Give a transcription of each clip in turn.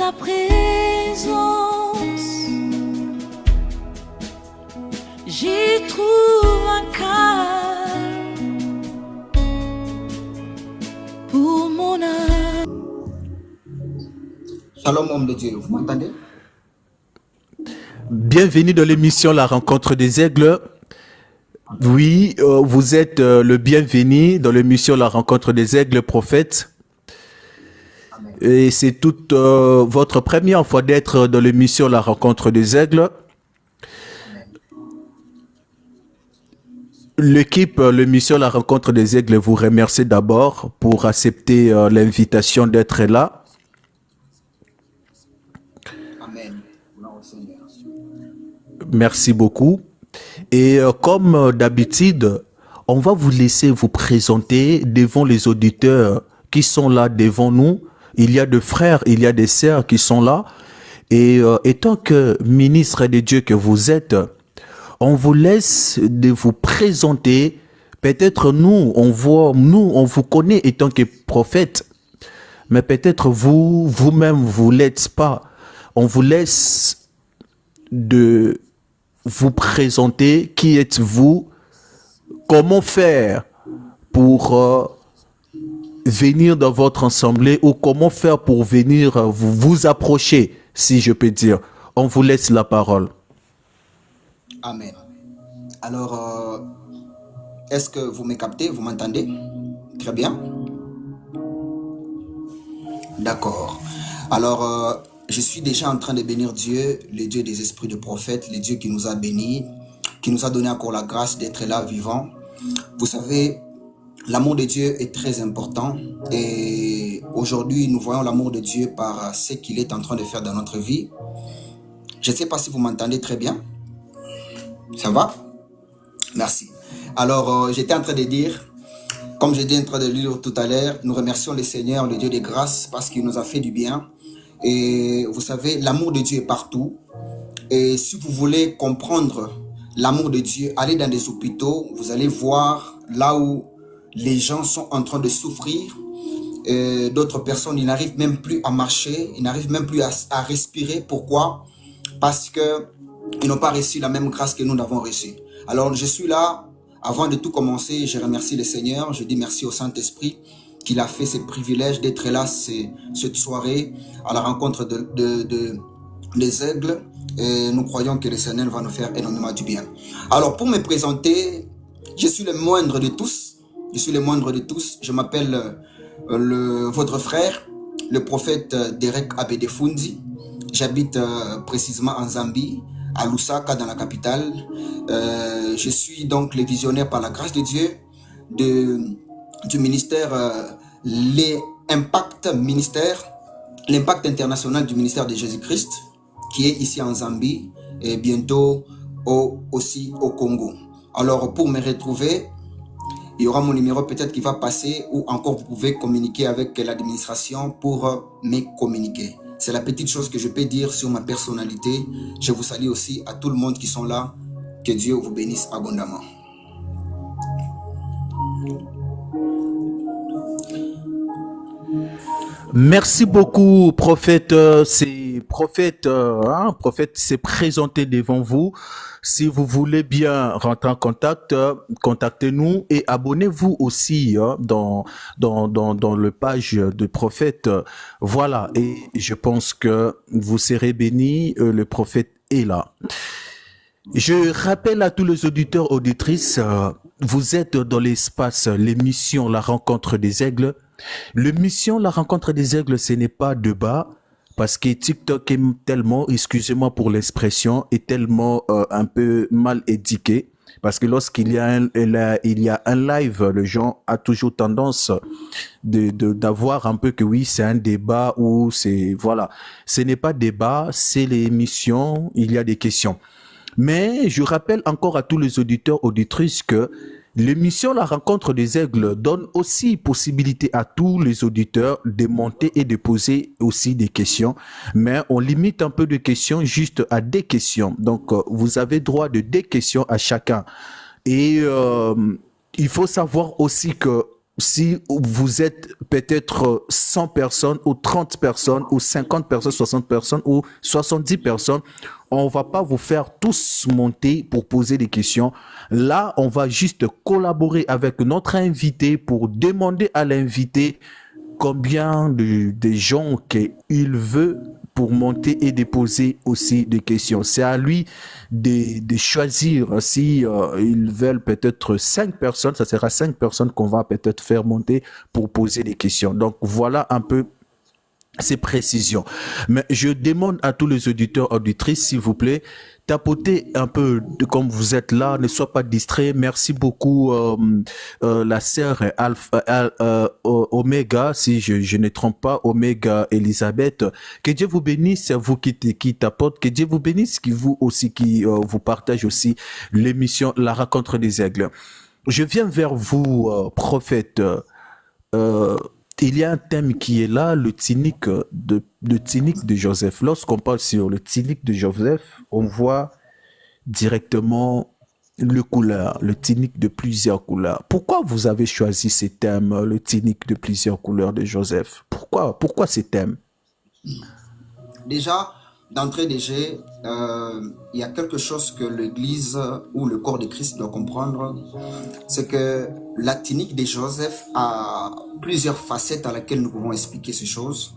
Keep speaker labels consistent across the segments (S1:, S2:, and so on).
S1: ta présence, j'y trouve un calme pour mon âme.
S2: Shalom homme de Dieu, vous m'entendez?
S3: Bienvenue dans l'émission La Rencontre des Aigles. Oui, vous êtes le bienvenu dans l'émission La Rencontre des Aigles, prophète.
S2: Amen.
S3: Et c'est toute votre première fois d'être dans l'émission La Rencontre des Aigles. L'équipe, l'émission La Rencontre des Aigles vous remercie d'abord pour accepter l'invitation d'être là.
S2: Amen. Gloire au Seigneur.
S3: Merci beaucoup. Et comme d'habitude, on va vous laisser vous présenter devant les auditeurs qui sont là devant nous. Il y a des frères, il y a des sœurs qui sont là. Et étant que ministre de Dieu que vous êtes, on vous laisse de vous présenter. Peut-être nous, on vous connaît étant que prophète, mais peut-être vous-même, vous l'êtes pas. On vous laisse de vous présenter. Qui êtes-vous? Comment faire pour venir dans votre assemblée, ou comment faire pour venir vous approcher, si je peux dire. On vous laisse la parole.
S2: Amen. Alors, est-ce que vous me captez? Vous m'entendez? Très bien. D'accord. Alors, je suis déjà en train de bénir Dieu, le Dieu des esprits de prophètes, le Dieu qui nous a bénis, qui nous a donné encore la grâce d'être là vivant. Vous savez, l'amour de Dieu est très important et aujourd'hui, nous voyons l'amour de Dieu par ce qu'il est en train de faire dans notre vie. Je ne sais pas si vous m'entendez très bien. Ça va? Merci. Alors, j'étais en train de dire, comme j'étais en train de lire tout à l'heure, nous remercions le Seigneur, le Dieu des grâces, parce qu'il nous a fait du bien. Et vous savez, l'amour de Dieu est partout. Et si vous voulez comprendre l'amour de Dieu, allez dans des hôpitaux, vous allez voir là où les gens sont en train de souffrir. D'autres personnes, ils n'arrivent même plus à marcher, ils n'arrivent même plus à respirer. Pourquoi? Parce qu'ils n'ont pas reçu la même grâce que nous avons reçue. Alors, je suis là. Avant de tout commencer, je remercie le Seigneur. Je dis merci au Saint-Esprit qu'il a fait ce privilège d'être là cette soirée à la rencontre des aigles. Et nous croyons que le Seigneur va nous faire énormément du bien. Alors, pour me présenter, je suis le moindre de tous. Je suis le moindre de tous. Je m'appelle votre frère, le prophète Derek Abedefundi. J'habite précisément en Zambie, à Lusaka, dans la capitale. Je suis donc le visionnaire par la grâce de Dieu du ministère, l'impact international du ministère de Jésus-Christ, qui est ici en Zambie et bientôt aussi au Congo. Alors, pour me retrouver, il y aura mon numéro peut-être qui va passer, ou encore vous pouvez communiquer avec l'administration pour me communiquer. C'est la petite chose que je peux dire sur ma personnalité. Je vous salue aussi à tout le monde qui sont là. Que Dieu vous bénisse abondamment.
S3: Merci beaucoup, prophète. Prophète s'est présenté devant vous. Si vous voulez bien rentrer en contact, contactez-nous et abonnez-vous aussi dans le page de prophète. Voilà, et je pense que vous serez bénis. Le prophète est là. Je rappelle à tous les auditeurs, auditrices, vous êtes dans l'espace, l'émission La Rencontre des Aigles. L'émission La Rencontre des Aigles, ce n'est pas débat, parce que TikTok est tellement, excusez-moi pour l'expression, est tellement un peu mal éduqué. Parce que lorsqu'il y a un live, les gens ont toujours tendance d'avoir un peu que oui, c'est un débat ou c'est, voilà. Ce n'est pas débat, c'est l'émission, il y a des questions. Mais je rappelle encore à tous les auditeurs, auditrices que l'émission La Rencontre des Aigles donne aussi possibilité à tous les auditeurs de monter et de poser aussi des questions. Mais on limite un peu de questions juste à des questions. Donc, vous avez droit de des questions à chacun. Et il faut savoir aussi que si vous êtes peut-être 100 personnes ou 30 personnes ou 50 personnes, 60 personnes ou 70 personnes, on va pas vous faire tous monter pour poser des questions. Là, on va juste collaborer avec notre invité pour demander à l'invité combien de gens qu'il veut pour monter et déposer aussi des questions. C'est à lui de choisir si ils veulent peut-être 5 personnes, ça sera 5 personnes qu'on va peut-être faire monter pour poser des questions. Donc voilà un peu ces précisions. Mais je demande à tous les auditeurs, auditrices, s'il vous plaît, tapotez un peu comme vous êtes là, ne soyez pas distraits. Merci beaucoup, la sœur Omega, si je ne trompe pas, Omega Elisabeth. Que Dieu vous bénisse, c'est vous qui tapote. Que Dieu vous bénisse, qui vous aussi, qui vous partage aussi l'émission La Rencontre des Aigles. Je viens vers vous, prophète. Il y a un thème qui est là, le cynique de Joseph. Lorsqu'on parle sur le cynique de Joseph, on voit directement le cynique de plusieurs couleurs. Pourquoi vous avez choisi ce thème, le cynique de plusieurs couleurs de Joseph? Pourquoi ce thème?
S2: Déjà, d'entrée de jeu, il y a quelque chose que l'Église ou le corps de Christ doit comprendre, c'est que la tunique de Joseph a plusieurs facettes à laquelle nous pouvons expliquer ces choses.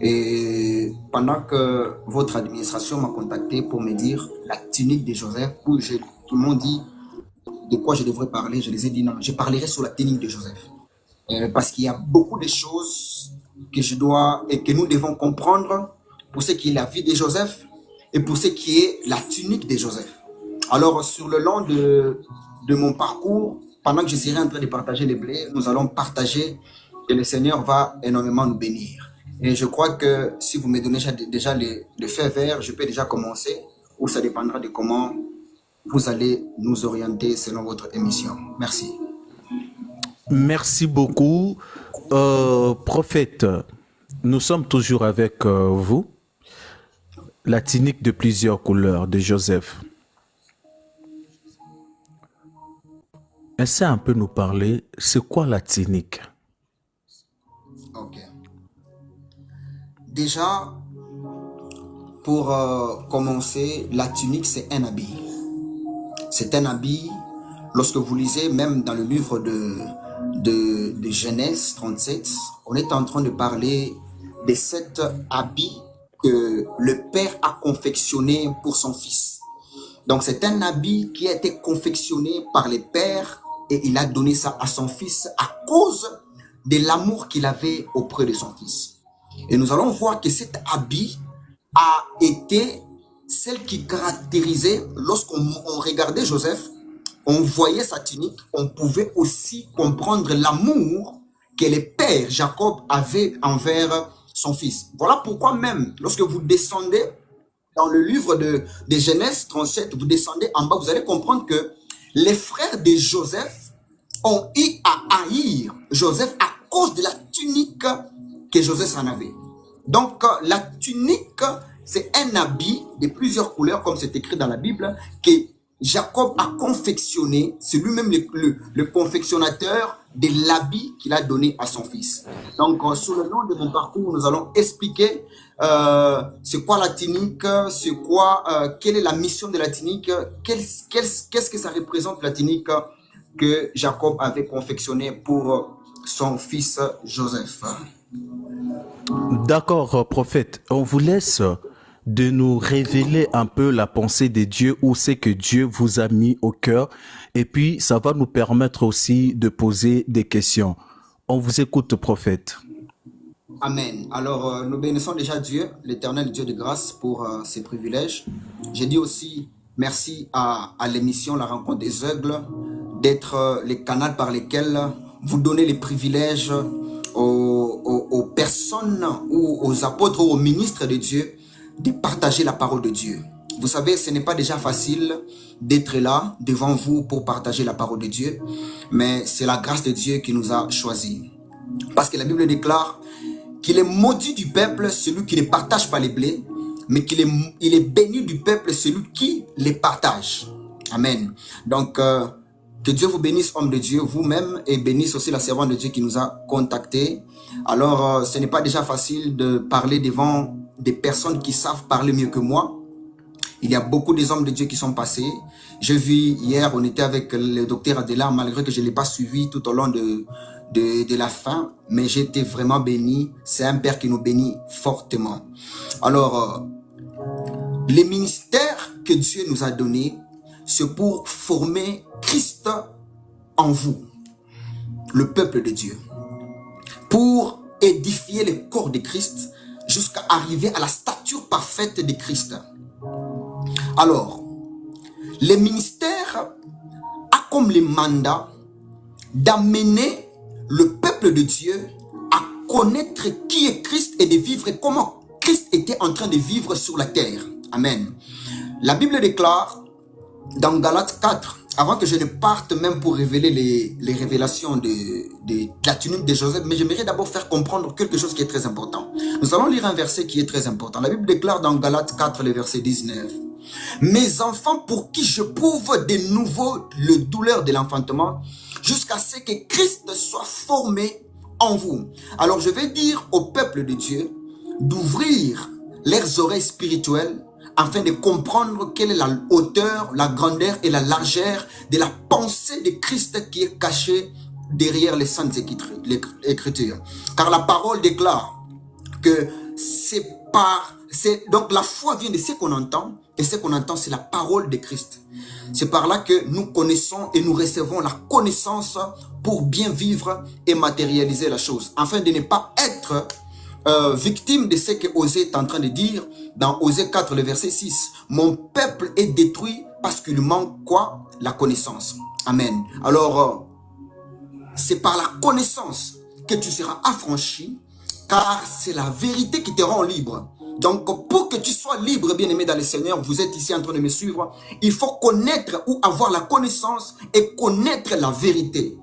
S2: Et pendant que votre administration m'a contacté pour me dire la tunique de Joseph, où tout le monde dit de quoi je devrais parler, je les ai dit non, je parlerai sur la tunique de Joseph. Parce qu'il y a beaucoup de choses que je dois et que nous devons comprendre pour ce qui est la vie de Joseph et pour ce qui est la tunique de Joseph. Alors, sur le long de mon parcours, pendant que je serai en train de partager les blés, nous allons partager et le Seigneur va énormément nous bénir. Et je crois que si vous me donnez déjà le feu vert, je peux déjà commencer, ou ça dépendra de comment vous allez nous orienter selon votre émission. Merci.
S3: Merci beaucoup. Prophète, nous sommes toujours avec vous. La tunique de plusieurs couleurs de Joseph. Essaie un peu nous parler, c'est quoi la tunique?
S2: Ok. Déjà, pour commencer, la tunique, c'est un habit. C'est un habit, lorsque vous lisez même dans le livre de Genèse 37, on est en train de parler de cet habit que le père a confectionné pour son fils. Donc c'est un habit qui a été confectionné par le père et il a donné ça à son fils à cause de l'amour qu'il avait auprès de son fils. Et nous allons voir que cet habit a été celle qui caractérisait, lorsqu'on regardait Joseph, on voyait sa tunique, on pouvait aussi comprendre l'amour que le père Jacob avait envers son fils. Voilà pourquoi même, lorsque vous descendez dans le livre de Genèse 37, vous descendez en bas, vous allez comprendre que les frères de Joseph ont eu à haïr Joseph à cause de la tunique que Joseph en avait. Donc, la tunique, c'est un habit de plusieurs couleurs, comme c'est écrit dans la Bible, que Jacob a confectionné. C'est lui-même le confectionnateur de l'habit qu'il a donné à son fils. Donc, sur le long de mon parcours, nous allons expliquer c'est quoi la tunique, c'est quoi, quelle est la mission de la tunique, qu'est-ce que ça représente la tunique que Jacob avait confectionné pour son fils Joseph.
S3: D'accord, prophète. On vous laisse de nous révéler un peu la pensée de Dieu, où c'est que Dieu vous a mis au cœur. Et puis, ça va nous permettre aussi de poser des questions. On vous écoute, prophète.
S2: Amen. Alors, nous bénissons déjà Dieu, l'éternel Dieu de grâce, pour ses privilèges. J'ai dit aussi merci à l'émission La Rencontre des Aigles, d'être les canaux par lesquels vous donnez les privilèges aux personnes ou aux apôtres ou aux ministres de Dieu de partager la parole de Dieu. Vous savez, ce n'est pas déjà facile d'être là devant vous pour partager la parole de Dieu, mais c'est la grâce de Dieu qui nous a choisis. Parce que la Bible déclare qu'il est maudit du peuple celui qui ne partage pas les blés, mais il est béni du peuple celui qui les partage. Amen. Donc, Que Dieu vous bénisse, homme de Dieu, vous-même, et bénisse aussi la servante de Dieu qui nous a contactés. Alors, ce n'est pas déjà facile de parler devant des personnes qui savent parler mieux que moi. Il y a beaucoup des hommes de Dieu qui sont passés. Je vis hier, on était avec le docteur Adela, malgré que je ne l'ai pas suivi tout au long de la fin, mais j'ai été vraiment béni. C'est un Père qui nous bénit fortement. Alors, les ministères que Dieu nous a donnés, c'est pour former Christ en vous, le peuple de Dieu, pour édifier le corps de Christ jusqu'à arriver à la stature parfaite de Christ. Alors, les ministères a comme le mandat d'amener le peuple de Dieu à connaître qui est Christ et de vivre comment Christ était en train de vivre sur la terre. Amen. La Bible déclare dans Galates 4, avant que je ne parte même pour révéler les révélations de la tunique de Joseph, mais j'aimerais d'abord faire comprendre quelque chose qui est très important. Nous allons lire un verset qui est très important. La Bible déclare dans Galates 4, le verset 19. « Mes enfants, pour qui je prouve de nouveau le douleur de l'enfantement, jusqu'à ce que Christ soit formé en vous. » Alors je vais dire au peuple de Dieu d'ouvrir leurs oreilles spirituelles afin de comprendre quelle est la hauteur, la grandeur et la largeur de la pensée de Christ qui est cachée derrière les saintes écritures. Car la parole déclare que donc la foi vient de ce qu'on entend, et ce qu'on entend c'est la parole de Christ. C'est par là que nous connaissons et nous recevons la connaissance pour bien vivre et matérialiser la chose, afin de ne pas être victime de ce que Osée est en train de dire dans Osée 4, le verset 6. Mon peuple est détruit parce qu'il manque quoi? La connaissance. Amen. Alors, c'est par la connaissance que tu seras affranchi, car c'est la vérité qui te rend libre. Donc, pour que tu sois libre, bien-aimé dans le Seigneur, vous êtes ici en train de me suivre, il faut connaître ou avoir la connaissance et connaître la vérité.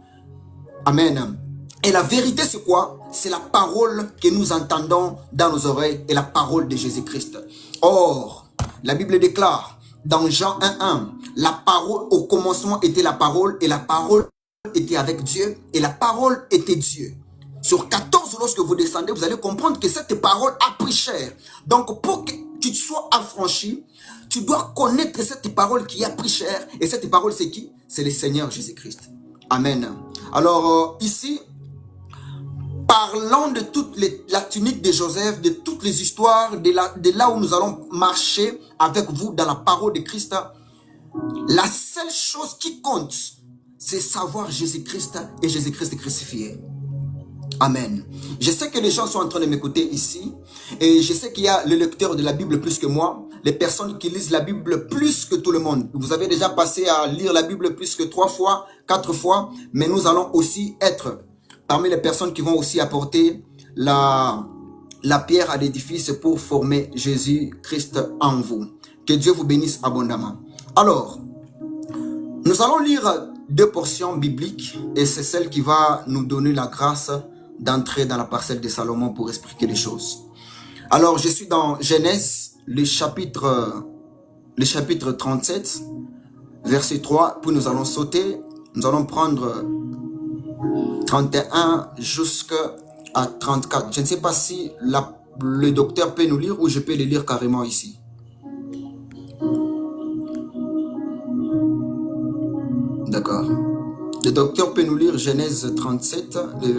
S2: Amen. Et la vérité, c'est quoi? C'est la parole que nous entendons dans nos oreilles et la parole de Jésus-Christ. Or, la Bible déclare dans Jean 1:1, la parole, au commencement était la parole et la parole était avec Dieu et la parole était Dieu. Sur 14, lorsque vous descendez, vous allez comprendre que cette parole a pris chair. Donc, pour que tu sois affranchi, tu dois connaître cette parole qui a pris chair. Et cette parole, c'est qui? C'est le Seigneur Jésus-Christ. Amen. Alors, ici, parlons de toute la tunique de Joseph, de toutes les histoires, de là où nous allons marcher avec vous dans la parole de Christ. La seule chose qui compte, c'est savoir Jésus-Christ et Jésus-Christ crucifié. Amen. Je sais que les gens sont en train de m'écouter ici et je sais qu'il y a le lecteur de la Bible plus que moi, les personnes qui lisent la Bible plus que tout le monde. Vous avez déjà passé à lire la Bible plus que 3 fois, 4 fois, mais nous allons aussi être parmi les personnes qui vont aussi apporter la pierre à l'édifice pour former Jésus-Christ en vous. Que Dieu vous bénisse abondamment. Alors, nous allons lire 2 portions bibliques et c'est celle qui va nous donner la grâce d'entrer dans la parcelle de Salomon pour expliquer les choses. Alors, je suis dans Genèse, le chapitre 37, verset 3, puis nous allons sauter, nous allons prendre 31 jusqu'à 34. Je ne sais pas si le docteur peut nous lire ou je peux le lire carrément ici. D'accord. Le docteur peut nous lire Genèse 37, le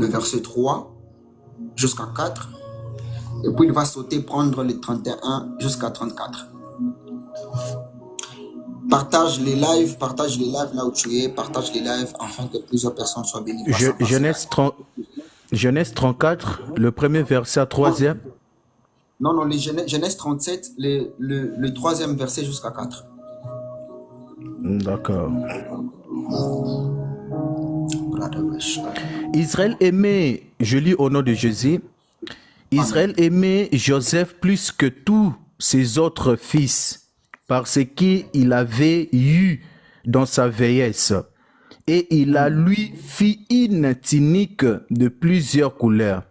S2: verset 3 jusqu'à 4. Et puis il va sauter, prendre les 31 jusqu'à 34. Partage les lives là où tu es, partage les lives afin que plusieurs personnes soient bénies.
S3: Genèse 34, le premier verset, 3e.
S2: Non, les Genèse 37, le 3e verset jusqu'à 4.
S3: D'accord. Israël aimait, je lis au nom de Jésus, Israël aimait Joseph plus que tous ses autres fils, parce qu'il avait eu dans sa vieillesse. Et il a lui fit une tunique de plusieurs couleurs.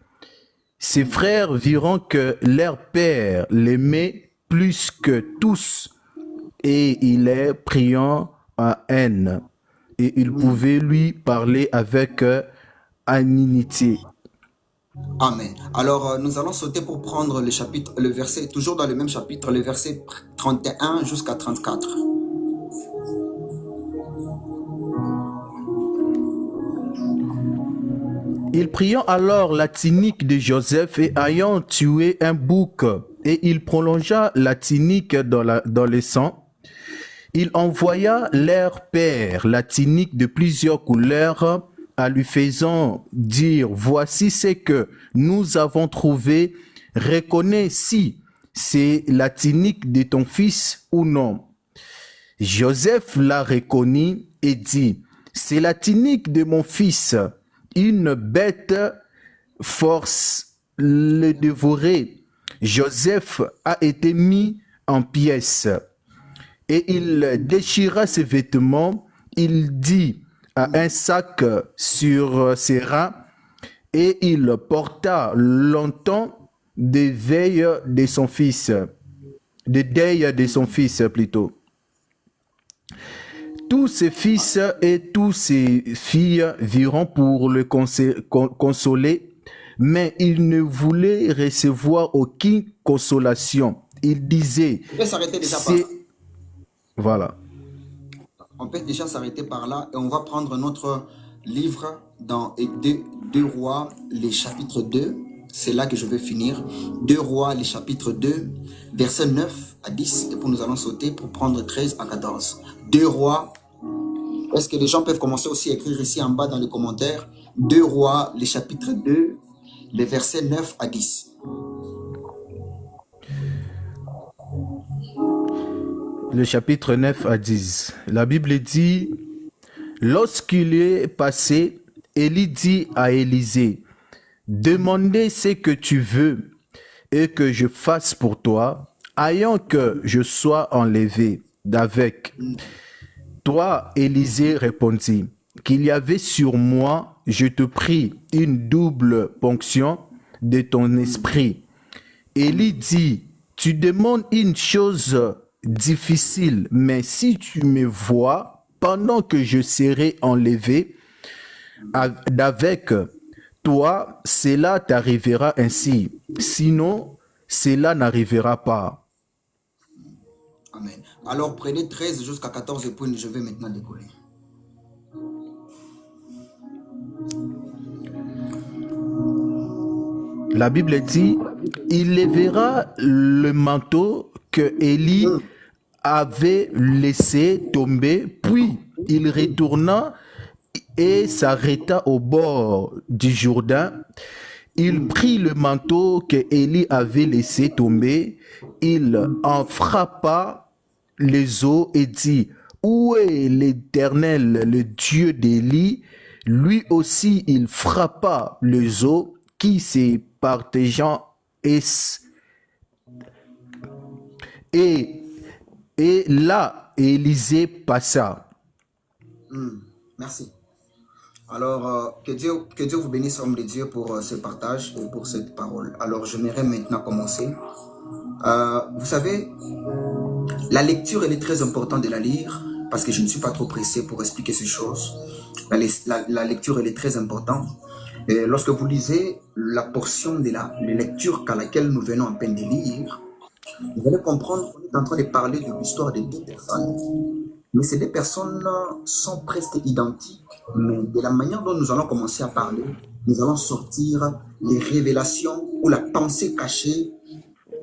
S3: Ses frères viront que leur père l'aimait plus que tous, et il est priant à haine, et il pouvait lui parler avec amitié.
S2: Amen. Alors, nous allons sauter pour prendre le chapitre, le verset, toujours dans le même chapitre, le verset 31 jusqu'à 34.
S3: Il priant alors la tunique de Joseph et ayant tué un bouc, et il prolongea la tunique dans le sang, il envoya leur père la tunique de plusieurs couleurs, en lui faisant dire, voici ce que nous avons trouvé, reconnais si c'est la tunique de ton fils ou non. Joseph la reconnut et dit, c'est la tunique de mon fils. Une bête force le dévorer. Joseph a été mis en pièces et il déchira ses vêtements. Il dit à un sac sur ses reins et il porta longtemps des veilles de son fils, des deuils de son fils plutôt. Tous ses fils et tous ses filles viront pour le consoler, mais il ne voulait recevoir aucune consolation. Il disait,
S2: On peut s'arrêter déjà par là.
S3: Voilà.
S2: On peut déjà s'arrêter par là et on va prendre notre livre dans 2 Rois, les chapitres 2. C'est là que je vais finir. 2 Rois, les chapitres 2, versets 9 à 10. Et puis nous allons sauter pour prendre 13 à 14. 2 Rois. Est-ce que les gens peuvent commencer aussi à écrire ici en bas dans les commentaires? 2 Rois, les chapitres 2, les versets 9 à 10.
S3: Le chapitre 9 à 10. La Bible dit, lorsqu'il est passé, Élie dit à Élisée, demandez ce que tu veux et que je fasse pour toi, ayant que je sois enlevé d'avec. Toi, Élisée répondit, qu'il y avait sur moi, je te prie, une double ponction de ton esprit. Élie dit, tu demandes une chose difficile, mais si tu me vois pendant que je serai enlevé d'avec toi, cela t'arrivera ainsi. Sinon, cela n'arrivera pas.
S2: Amen. Alors prenez 13 jusqu'à 14 et puis je vais maintenant décoller.
S3: La Bible dit, il lèvera le manteau que Élie avait laissé tomber, puis il retourna et s'arrêta au bord du Jourdain. Il prit le manteau que Élie avait laissé tomber, il en frappa les eaux et dit, où est l'Éternel, le Dieu d'Élie? Lui aussi, il frappa les eaux qui se partageant et là, Élisée passa.
S2: Merci. Alors, que Dieu vous bénisse, homme de Dieu, pour ce partage et pour cette parole. Alors, j'aimerais maintenant commencer. Vous savez, la lecture, elle est très importante de la lire parce que je ne suis pas trop pressé pour expliquer ces choses. La lecture, elle est très importante. Et lorsque vous lisez la portion de la lecture à laquelle nous venons à peine de lire, vous allez comprendre qu'on est en train de parler de l'histoire de 2 personnes. Mais ces 2 personnes sont presque identiques. Mais de la manière dont nous allons commencer à parler, nous allons sortir les révélations ou la pensée cachée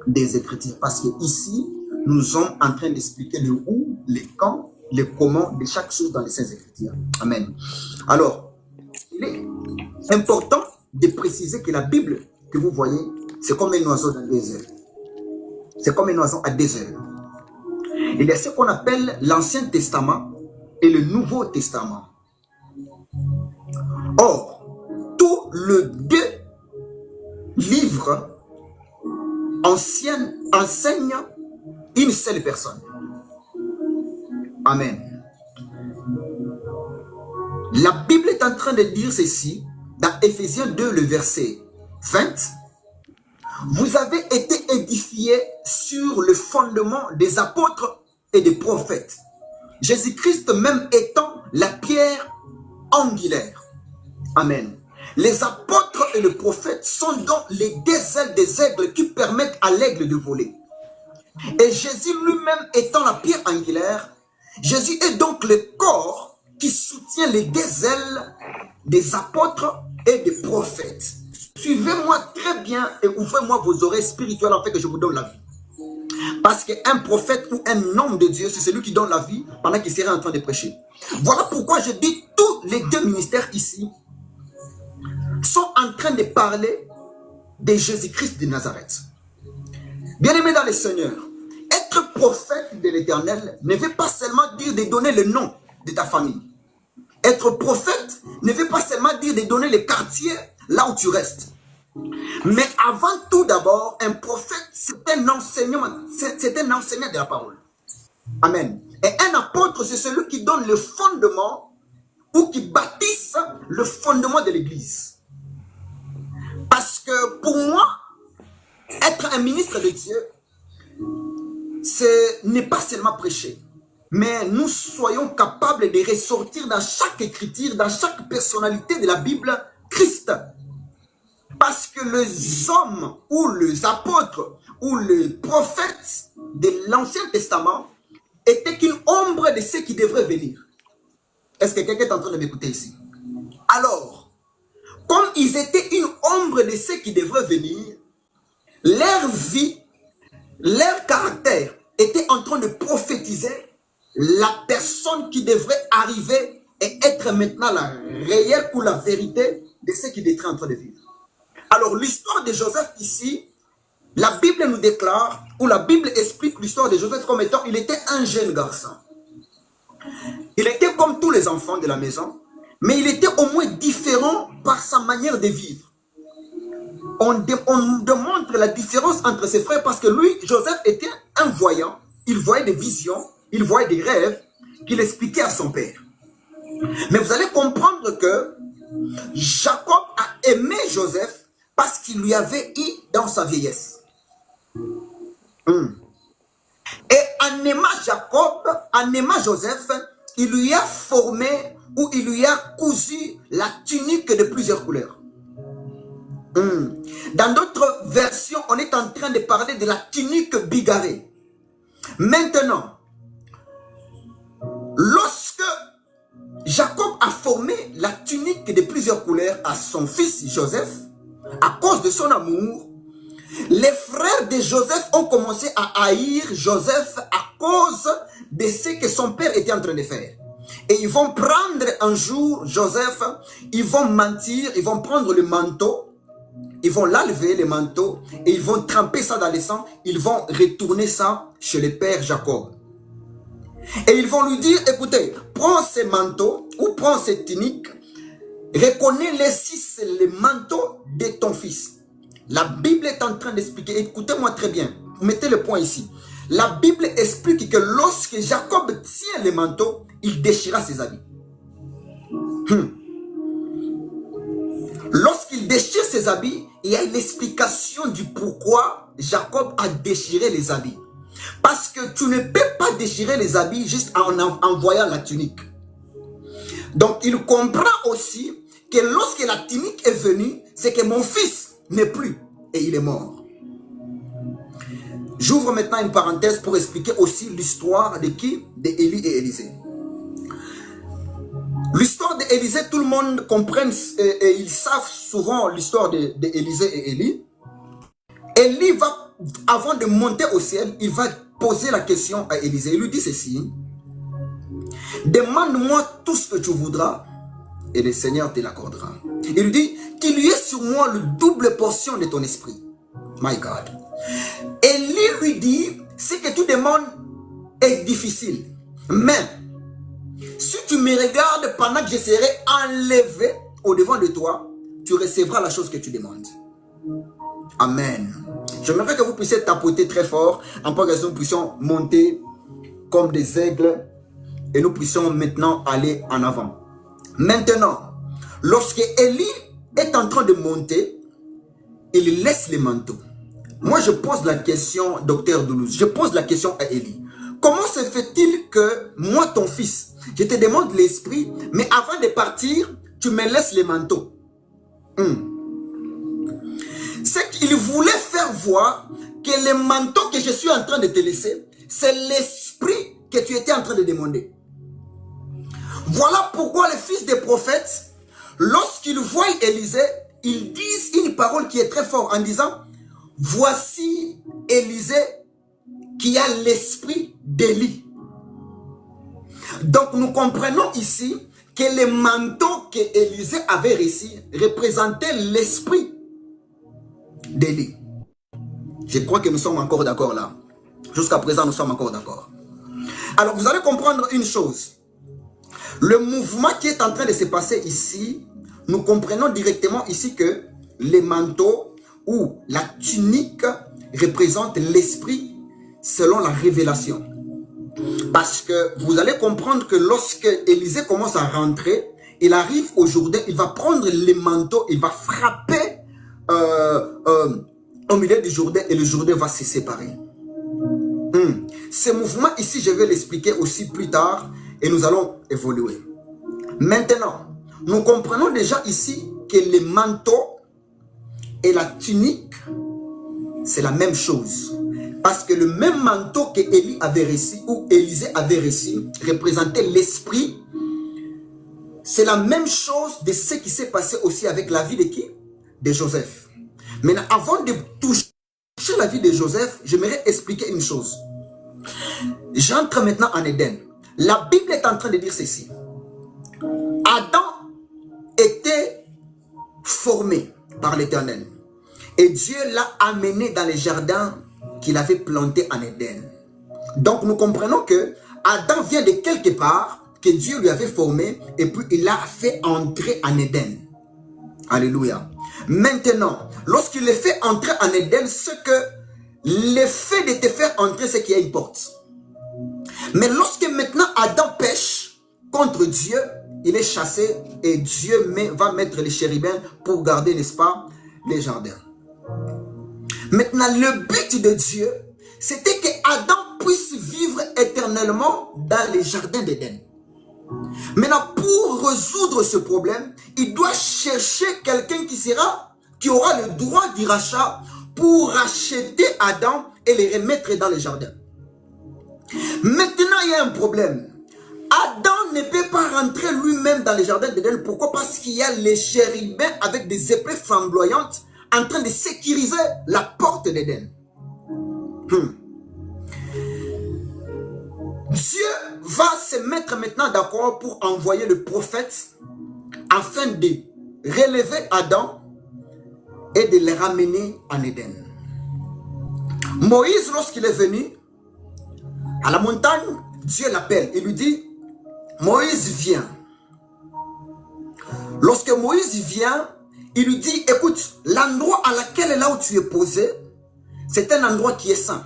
S2: des Écritures. Parce que ici, nous sommes en train d'expliquer le où, le quand, le comment de chaque chose dans les Saintes Écritures. Amen. Alors, il est important de préciser que la Bible que vous voyez, c'est comme un oiseau dans des ailes. C'est comme un oiseau à 2 ailes. Il y a ce qu'on appelle l'Ancien Testament et le Nouveau Testament. Or, tous les 2 livres anciens enseignent une seule personne. Amen. La Bible est en train de dire ceci dans Éphésiens 2, le verset 20. Vous avez été édifiés sur le fondement des apôtres et des prophètes. Jésus-Christ même étant la pierre angulaire. Amen. Les apôtres et les prophètes sont donc les deux ailes des aigles qui permettent à l'aigle de voler. Et Jésus lui-même étant la pierre angulaire, Jésus est donc le corps qui soutient les deux ailes des apôtres et des prophètes. Suivez-moi très bien et ouvrez-moi vos oreilles spirituelles afin que je vous donne la vie. Parce qu'un prophète ou un homme de Dieu, c'est celui qui donne la vie pendant qu'il serait en train de prêcher. Voilà pourquoi je dis tous les deux ministères ici sont en train de parler de Jésus-Christ de Nazareth. Bien-aimés dans le Seigneur, être prophète de l'Éternel ne veut pas seulement dire de donner le nom de ta famille. Être prophète ne veut pas seulement dire de donner le quartier là où tu restes. Mais avant tout d'abord, un prophète, c'est un enseignant de la parole. Amen. Et un apôtre, c'est celui qui donne le fondement ou qui bâtisse le fondement de l'Église. Parce que pour moi, être un ministre de Dieu, ce n'est pas seulement prêcher, mais nous soyons capables de ressortir dans chaque écriture, dans chaque personnalité de la Bible, Christ. Parce que les hommes ou les apôtres ou les prophètes de l'Ancien Testament étaient qu'une ombre de ce qui devrait venir. Est-ce que quelqu'un est en train de m'écouter ici? Alors, comme ils étaient une ombre de ce qui devrait venir, leur vie, leur caractère était en train de prophétiser la personne qui devrait arriver et être maintenant la réelle ou la vérité de ce qu'il était en train de vivre. Alors l'histoire de Joseph ici, la Bible nous déclare, ou la Bible explique l'histoire de Joseph comme étant, il était un jeune garçon. Il était comme tous les enfants de la maison, mais il était au moins différent par sa manière de vivre. On démontre la différence entre ses frères parce que lui, Joseph, était un voyant. Il voyait des visions, il voyait des rêves qu'il expliquait à son père. Mais vous allez comprendre que Jacob a aimé Joseph parce qu'il lui avait eu dans sa vieillesse. Et en aimant Jacob, en aimant Joseph, il lui a formé ou il lui a cousu la tunique de plusieurs couleurs. Dans d'autres versions, on est en train de parler de la tunique bigarrée. Maintenant, lorsque Jacob a formé la tunique de plusieurs couleurs à son fils Joseph, à cause de son amour, les frères de Joseph ont commencé à haïr Joseph à cause de ce que son père était en train de faire. Et ils vont prendre un jour Joseph, ils vont mentir, ils vont prendre le manteau, ils vont l'enlever, le manteau, et ils vont tremper ça dans le sang, ils vont retourner ça chez le père Jacob. Et ils vont lui dire, écoutez, prends ce manteau ou prends cette tunique, reconnais-les si c'est le manteau de ton fils. La Bible est en train d'expliquer, écoutez-moi très bien, mettez le point ici. La Bible explique que lorsque Jacob tient le manteau, il déchira ses habits. Lorsqu'il déchire ses habits, il y a une explication du pourquoi Jacob a déchiré les habits. Parce que tu ne peux pas déchirer les habits juste en voyant la tunique. Donc il comprend aussi que lorsque la tunique est venue, c'est que mon fils n'est plus et il est mort. J'ouvre maintenant une parenthèse pour expliquer aussi l'histoire de qui? D'Élie et Élisée. L'histoire d'Élisée, tout le monde comprend et ils savent souvent l'histoire d'Élisée et Élie. Élie va, avant de monter au ciel, il va poser la question à Élisée. Il lui dit ceci: demande-moi tout ce que tu voudras et le Seigneur te l'accordera. Il lui dit qu'il y ait sur moi le double portion de ton esprit. My God. Élie lui dit, ce que tu demandes est difficile, mais si tu me regardes pendant que je serai enlevé au-devant de toi, tu recevras la chose que tu demandes. Amen. J'aimerais que vous puissiez tapoter très fort, en pour que nous puissions monter comme des aigles et nous puissions maintenant aller en avant. Maintenant, lorsque Élie est en train de monter, il laisse les manteaux. moi je pose la question, docteur Doulouse, je pose la question à Élie. Comment se fait-il que moi, ton fils, je te demande l'esprit, mais avant de partir, tu me laisses les manteaux? C'est qu'il voulait faire voir que les manteaux que je suis en train de te laisser, c'est l'esprit que tu étais en train de demander. Voilà pourquoi les fils des prophètes, lorsqu'ils voient Élisée, ils disent une parole qui est très forte en disant, voici Élisée qui a l'esprit d'Élie. Donc nous comprenons ici que les manteaux que Élisée avait reçus représentaient l'esprit d'Élie. Je crois que nous sommes encore d'accord là. Jusqu'à présent, nous sommes encore d'accord. Alors, vous allez comprendre une chose. Le mouvement qui est en train de se passer ici, nous comprenons directement ici que les manteaux ou la tunique représentent l'esprit selon la révélation. Parce que vous allez comprendre que lorsque Élisée commence à rentrer, il arrive au Jourdain, il va prendre les manteaux, il va frapper au milieu du Jourdain et le Jourdain va se séparer. Ce mouvement ici, je vais l'expliquer aussi plus tard et nous allons évoluer. Maintenant, nous comprenons déjà ici que les manteaux et la tunique, c'est la même chose. Parce que le même manteau que Élie avait reçu ou Élisée avait reçu représentait l'esprit. C'est la même chose de ce qui s'est passé aussi avec la vie de qui? De Joseph. Maintenant, avant de toucher la vie de Joseph, j'aimerais expliquer une chose. J'entre maintenant en Éden. La Bible est en train de dire ceci. Adam était formé par l'Éternel. Et Dieu l'a amené dans les jardins qu'il avait plantés en Éden. Donc nous comprenons que Adam vient de quelque part que Dieu lui avait formé et puis il l'a fait entrer en Éden. Alléluia. Maintenant, lorsqu'il le fait entrer en Éden, c'est que l'effet de te faire entrer, c'est qu'il y a une porte. Mais lorsque maintenant Adam pêche contre Dieu, il est chassé et Dieu va mettre les chérubins pour garder, n'est-ce pas, les jardins. Maintenant, le but de Dieu, c'était que Adam puisse vivre éternellement dans les jardins d'Éden. Maintenant, pour résoudre ce problème, il doit chercher quelqu'un qui aura le droit du rachat pour racheter Adam et les remettre dans les jardins. Maintenant, il y a un problème. Adam ne peut pas rentrer lui-même dans les jardins d'Éden. Pourquoi? Parce qu'il y a les chérubins avec des épées flamboyantes en train de sécuriser la porte d'Éden. Dieu va se mettre maintenant d'accord pour envoyer le prophète afin de relever Adam et de le ramener en Éden. Moïse, lorsqu'il est venu à la montagne, Dieu l'appelle et lui dit, Moïse, viens. Lorsque Moïse vient, il lui dit, écoute, l'endroit à laquelle là où tu es posé, c'est un endroit qui est saint.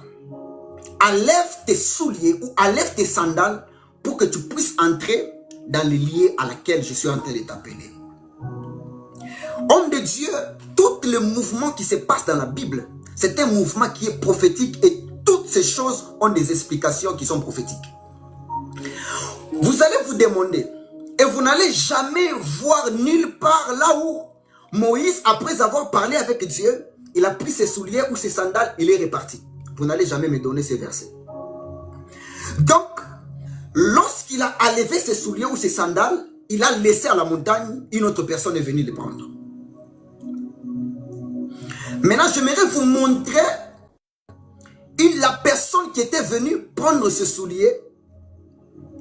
S2: Enlève tes souliers ou enlève tes sandales pour que tu puisses entrer dans les lieux à laquelle je suis en train de t'appeler. Homme de Dieu, tout le mouvement qui se passe dans la Bible, c'est un mouvement qui est prophétique et toutes ces choses ont des explications qui sont prophétiques. Vous allez vous demander, et vous n'allez jamais voir nulle part là où Moïse, après avoir parlé avec Dieu, il a pris ses souliers ou ses sandales, il est reparti. Vous n'allez jamais me donner ces versets. Donc, lorsqu'il a enlevé ses souliers ou ses sandales, il a laissé à la montagne, une autre personne est venue les prendre. Maintenant, j'aimerais vous montrer la personne qui était venue prendre ses souliers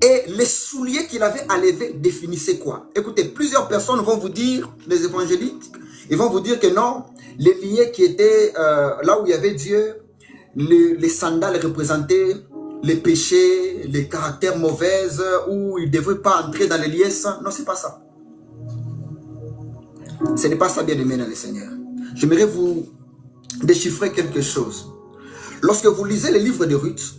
S2: et les souliers qu'il avait enlevés définissaient quoi? Écoutez, plusieurs personnes vont vous dire, les évangéliques, ils vont vous dire que non, les liens qui étaient là où il y avait Dieu, les sandales représentaient les péchés, les caractères mauvais, où ils ne devaient pas entrer dans les liens saints. Non, ce n'est pas ça. Ce n'est pas ça, bien aimé dans le Seigneur. J'aimerais vous déchiffrer quelque chose. Lorsque vous lisez le livre de Ruth,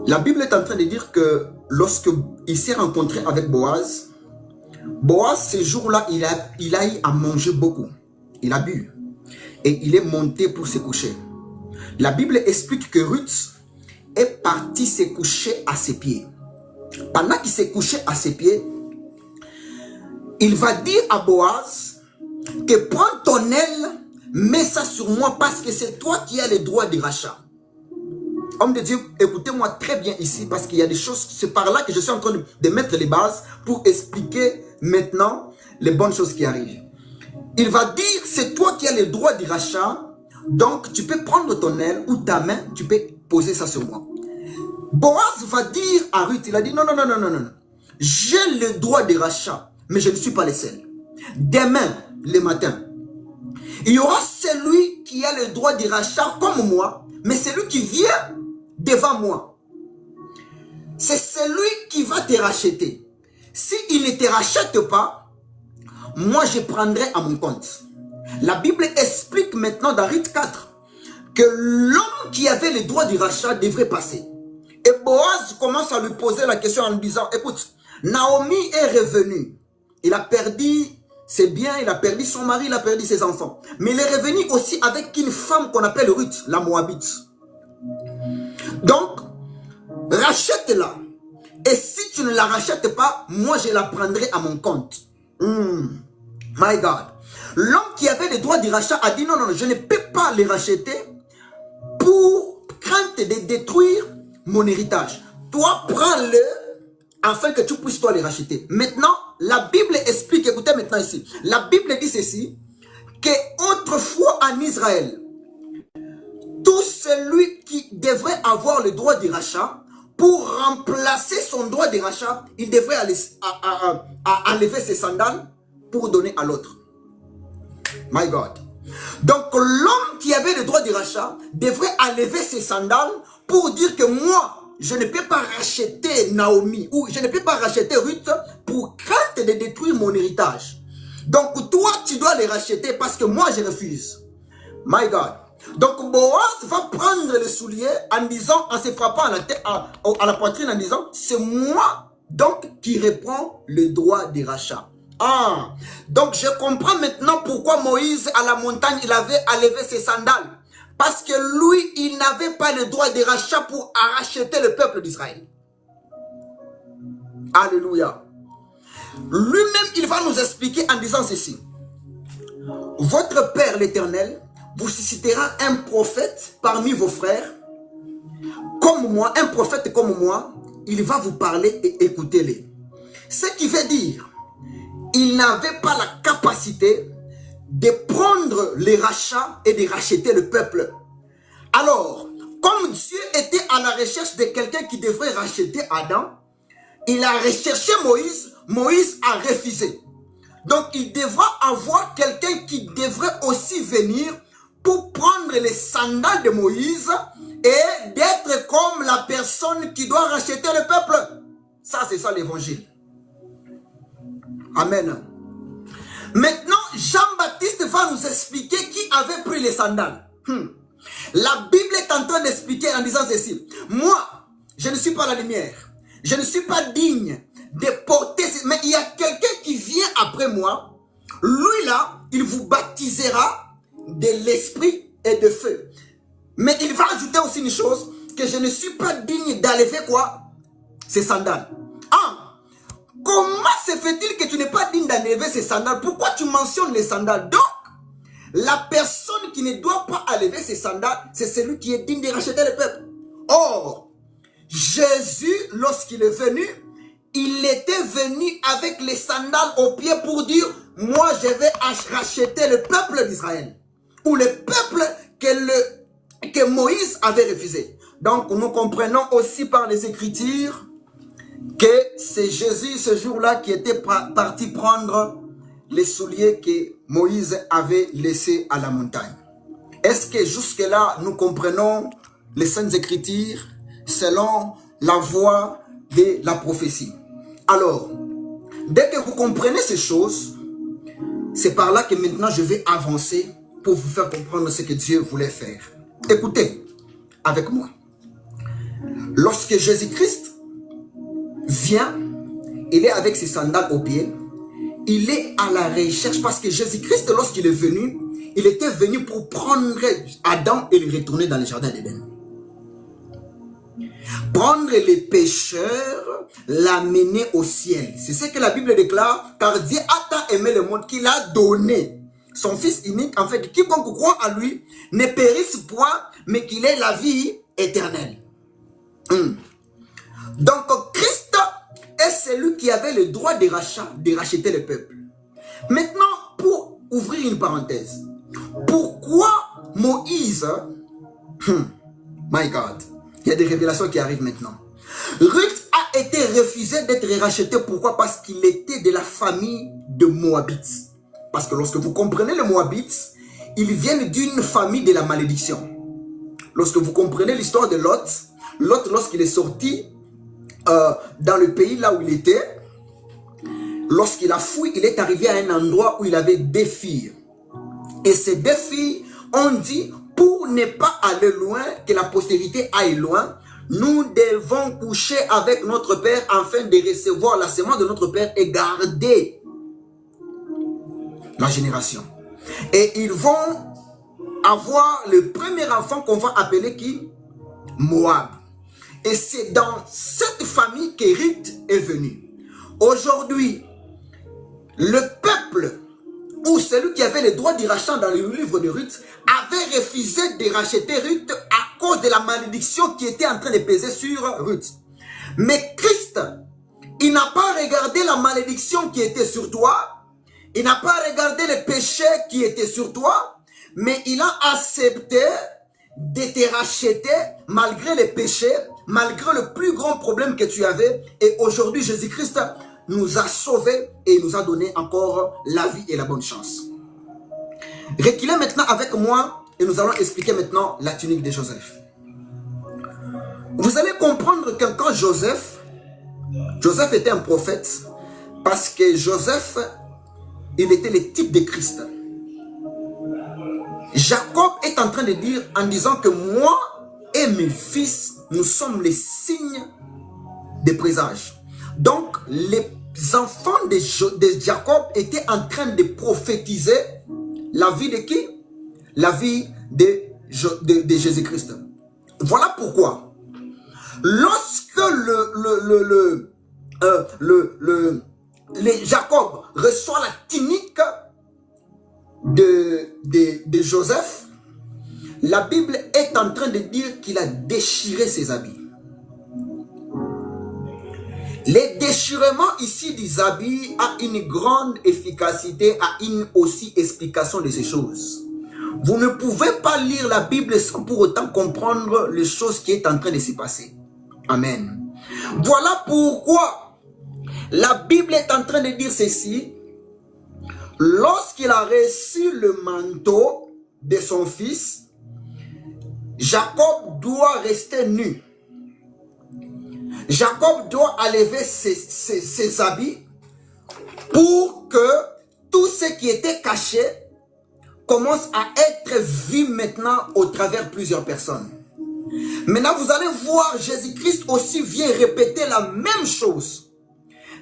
S2: la Bible est en train de dire que lorsque il s'est rencontré avec Boaz, Boaz, ce jour-là, il a eu à manger beaucoup. Il a bu. et il est monté pour se coucher. La Bible explique que Ruth est partie se coucher à ses pieds. Pendant qu'il s'est couché à ses pieds, il va dire à Boaz que prends ton aile, mets ça sur moi parce que c'est toi qui as le droit de rachat. Homme de Dieu, écoutez-moi très bien ici parce qu'il y a des choses, c'est par là que je suis en train de mettre les bases pour expliquer maintenant les bonnes choses qui arrivent. Il va dire, c'est toi qui as le droit de rachat, donc tu peux prendre ton aile ou ta main, tu peux poser ça sur moi. Boaz va dire à Ruth, il a dit, non, j'ai le droit de rachat, mais je ne suis pas le seul. Demain, le matin, il y aura celui qui a le droit de rachat comme moi, mais celui qui vient devant moi. C'est celui qui va te racheter. S'il ne te rachète pas, moi je prendrai à mon compte. La Bible explique maintenant dans Ruth 4 que l'homme qui avait le droit du rachat devrait passer. Et Boaz commence à lui poser la question en lui disant, écoute, Naomi est revenue. Il a perdu ses biens, il a perdu son mari, il a perdu ses enfants. Mais il est revenu aussi avec une femme qu'on appelle Ruth, la Moabite. Donc, rachète-la. Et si tu ne la rachètes pas, moi je la prendrai à mon compte. My God. L'homme qui avait le droit du rachat a dit non, je ne peux pas les racheter pour crainte de détruire mon héritage. Toi, prends-le afin que tu puisses toi les racheter. Maintenant, la Bible explique, écoutez maintenant ici, la Bible dit ceci, que autrefois en Israël, tout celui qui devrait avoir le droit du rachat, pour remplacer son droit de rachat, il devrait enlever ses sandales pour donner à l'autre. My God. Donc l'homme qui avait le droit de rachat devrait enlever ses sandales pour dire que moi, je ne peux pas racheter Naomi ou je ne peux pas racheter Ruth pour crainte de détruire mon héritage. Donc toi, tu dois les racheter parce que moi, je refuse. My God. Donc Boaz va prendre le soulier en disant, en se frappant à la tête, à la poitrine en disant, c'est moi donc qui reprend le droit de rachat. Ah, donc je comprends maintenant pourquoi Moïse à la montagne, il avait enlevé ses sandales. Parce que lui, il n'avait pas le droit de rachat pour racheter le peuple d'Israël. Alléluia. Lui-même, il va nous expliquer en disant ceci. Votre Père l'Éternel vous suscitera un prophète parmi vos frères, comme moi, un prophète comme moi, il va vous parler et écoutez-les. Ce qui veut dire, il n'avait pas la capacité de prendre les rachats et de racheter le peuple. Alors, comme Dieu était à la recherche de quelqu'un qui devrait racheter Adam, il a recherché Moïse, Moïse a refusé. Donc, il devra avoir quelqu'un qui devrait aussi venir pour prendre les sandales de Moïse et d'être comme la personne qui doit racheter le peuple. Ça, c'est ça l'évangile. Amen. Maintenant, Jean-Baptiste va nous expliquer qui avait pris les sandales. La Bible est en train d'expliquer en disant ceci. Moi, je ne suis pas la lumière. Je ne suis pas digne de porter... Mais il y a quelqu'un qui vient après moi. Lui là, il vous baptisera de l'esprit et de feu. Mais il va ajouter aussi une chose, que je ne suis pas digne d'enlever quoi? Ces sandales. Ah, comment se fait-il que tu n'es pas digne d'enlever ces sandales? Pourquoi tu mentionnes les sandales? Donc, la personne qui ne doit pas enlever ses sandales, c'est celui qui est digne de racheter le peuple. Or, Jésus, lorsqu'il est venu, il était venu avec les sandales aux pieds pour dire, moi je vais racheter le peuple d'Israël. Ou le peuple que Moïse avait refusé. Donc nous comprenons aussi par les Écritures que c'est Jésus ce jour-là qui était parti prendre les souliers que Moïse avait laissés à la montagne. Est-ce que jusque-là nous comprenons les Saintes Écritures selon la voie de la prophétie? Alors, dès que vous comprenez ces choses, c'est par là que maintenant je vais avancer pour vous faire comprendre ce que Dieu voulait faire. Écoutez avec moi. Lorsque Jésus-Christ vient, il est avec ses sandales aux pieds, il est à la recherche parce que Jésus-Christ, lorsqu'il est venu, il était venu pour prendre Adam et le retourner dans le jardin d'Éden. Prendre les pécheurs, l'amener au ciel. C'est ce que la Bible déclare, car Dieu a tant aimé le monde qu'il a donné son Fils unique, en fait, quiconque croit à lui ne périsse point, mais qu'il ait la vie éternelle. Donc, Christ est celui qui avait le droit de racheter le peuple. Maintenant, pour ouvrir une parenthèse, pourquoi Moïse, my God, il y a des révélations qui arrivent maintenant. Ruth a été refusé d'être racheté. Pourquoi? Parce qu'il était de la famille de Moabites. Parce que lorsque vous comprenez les Moabites, ils viennent d'une famille de la malédiction. Lorsque vous comprenez l'histoire de Lot, lorsqu'il est sorti dans le pays là où il était, lorsqu'il a fui, il est arrivé à un endroit où il avait 2 filles. Et ces 2 filles ont dit, pour ne pas aller loin, que la postérité aille loin, nous devons coucher avec notre père afin de recevoir la semence de notre père et garder la génération. Et ils vont avoir le premier enfant qu'on va appeler qui? Moab. Et c'est dans cette famille qu'Ruth est venue. Aujourd'hui, le peuple ou celui qui avait le droit d'y racheter dans le livre de Ruth avait refusé de racheter Ruth à cause de la malédiction qui était en train de peser sur Ruth. Mais Christ, il n'a pas regardé la malédiction qui était sur toi, il n'a pas regardé le péché qui était sur toi, mais il a accepté de te racheter malgré les péchés, malgré le plus grand problème que tu avais. Et aujourd'hui, Jésus-Christ nous a sauvés et nous a donné encore la vie et la bonne chance. Reculez maintenant avec moi et nous allons expliquer maintenant la tunique de Joseph. Vous allez comprendre que quand Joseph était un prophète, parce que Joseph, il était le type de Christ. Jacob est en train de dire, en disant que moi et mes fils, nous sommes les signes de présage. Donc, les enfants de Jacob étaient en train de prophétiser la vie de qui? La vie de Jésus-Christ. Voilà pourquoi, lorsque Jacob reçoit la tunique de Joseph, la Bible est en train de dire qu'il a déchiré ses habits. Le déchirement ici des habits a une grande efficacité, a une aussi explication de ces choses. Vous ne pouvez pas lire la Bible sans pour autant comprendre les choses qui est en train de se passer. Amen. Voilà pourquoi la Bible est en train de dire ceci. Lorsqu'il a reçu le manteau de son fils, Jacob doit rester nu. Jacob doit enlever ses habits pour que tout ce qui était caché commence à être vu maintenant au travers plusieurs personnes. Maintenant, vous allez voir, Jésus-Christ aussi vient répéter la même chose.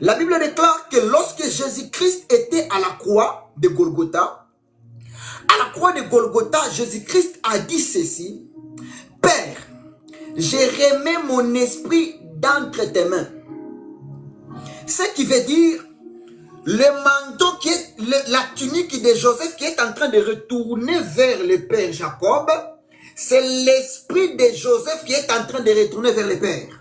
S2: La Bible déclare que lorsque Jésus-Christ était à la croix de Golgotha, Jésus-Christ a dit ceci: Père, j'ai remis mon esprit d'entre tes mains. Ce qui veut dire, le manteau qui est la tunique de Joseph qui est en train de retourner vers le père Jacob, c'est l'esprit de Joseph qui est en train de retourner vers le père.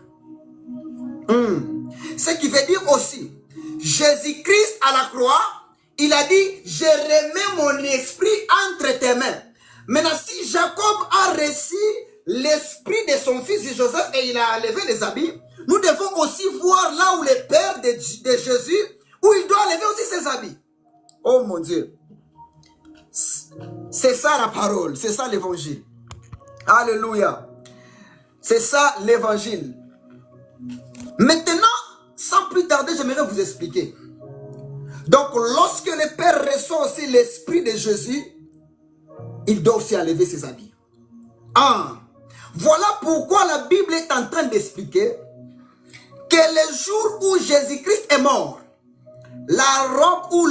S2: Ce qui veut dire aussi, Jésus-Christ à la croix, il a dit, je remets mon esprit entre tes mains. Maintenant, si Jacob a reçu l'esprit de son fils de Joseph et il a enlevé les habits, nous devons aussi voir là où le père de Jésus, où il doit enlever aussi ses habits. Oh mon Dieu. C'est ça la parole, c'est ça l'évangile. Alléluia. C'est ça l'évangile. Maintenant, sans plus tarder, j'aimerais vous expliquer. Donc, lorsque le Père reçoit aussi l'esprit de Jésus, il doit aussi enlever ses habits. Voilà pourquoi la Bible est en train d'expliquer que le jour où Jésus-Christ est mort, la robe ou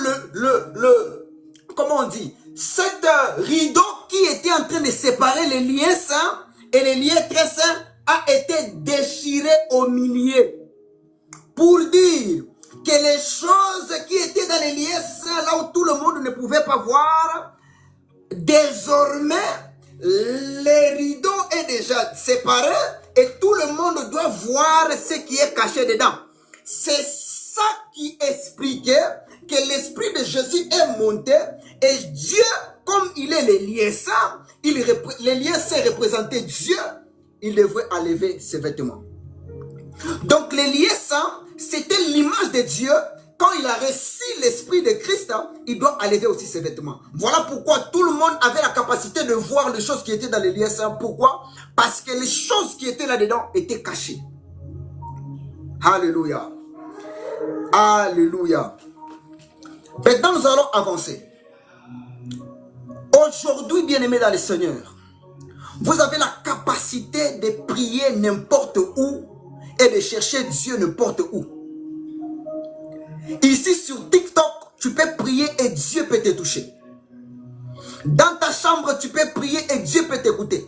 S2: comment on dit, Cet rideau qui était en train de séparer les liens saints et les liens très saints a été déchiré au milieu. Pour dire que les choses qui étaient dans les liens saints, là où tout le monde ne pouvait pas voir, désormais, les rideaux est déjà séparé et tout le monde doit voir ce qui est caché dedans. C'est ça qui expliquait que l'Esprit de Jésus est monté et Dieu, comme il est les liens saints, les liens saints représentaient Dieu, il devrait enlever ses vêtements. Donc les liens saints, c'était l'image de Dieu. Quand il a reçu l'Esprit de Christ, il doit enlever aussi ses vêtements. Voilà pourquoi tout le monde avait la capacité de voir les choses qui étaient dans les liens saints. Pourquoi? Parce que les choses qui étaient là-dedans étaient cachées. Alléluia. Alléluia. Maintenant, nous allons avancer. Aujourd'hui, bien-aimés dans le Seigneur, vous avez la capacité de prier n'importe où et de chercher Dieu n'importe où. Ici sur TikTok, tu peux prier et Dieu peut te toucher. Dans ta chambre, tu peux prier et Dieu peut t'écouter.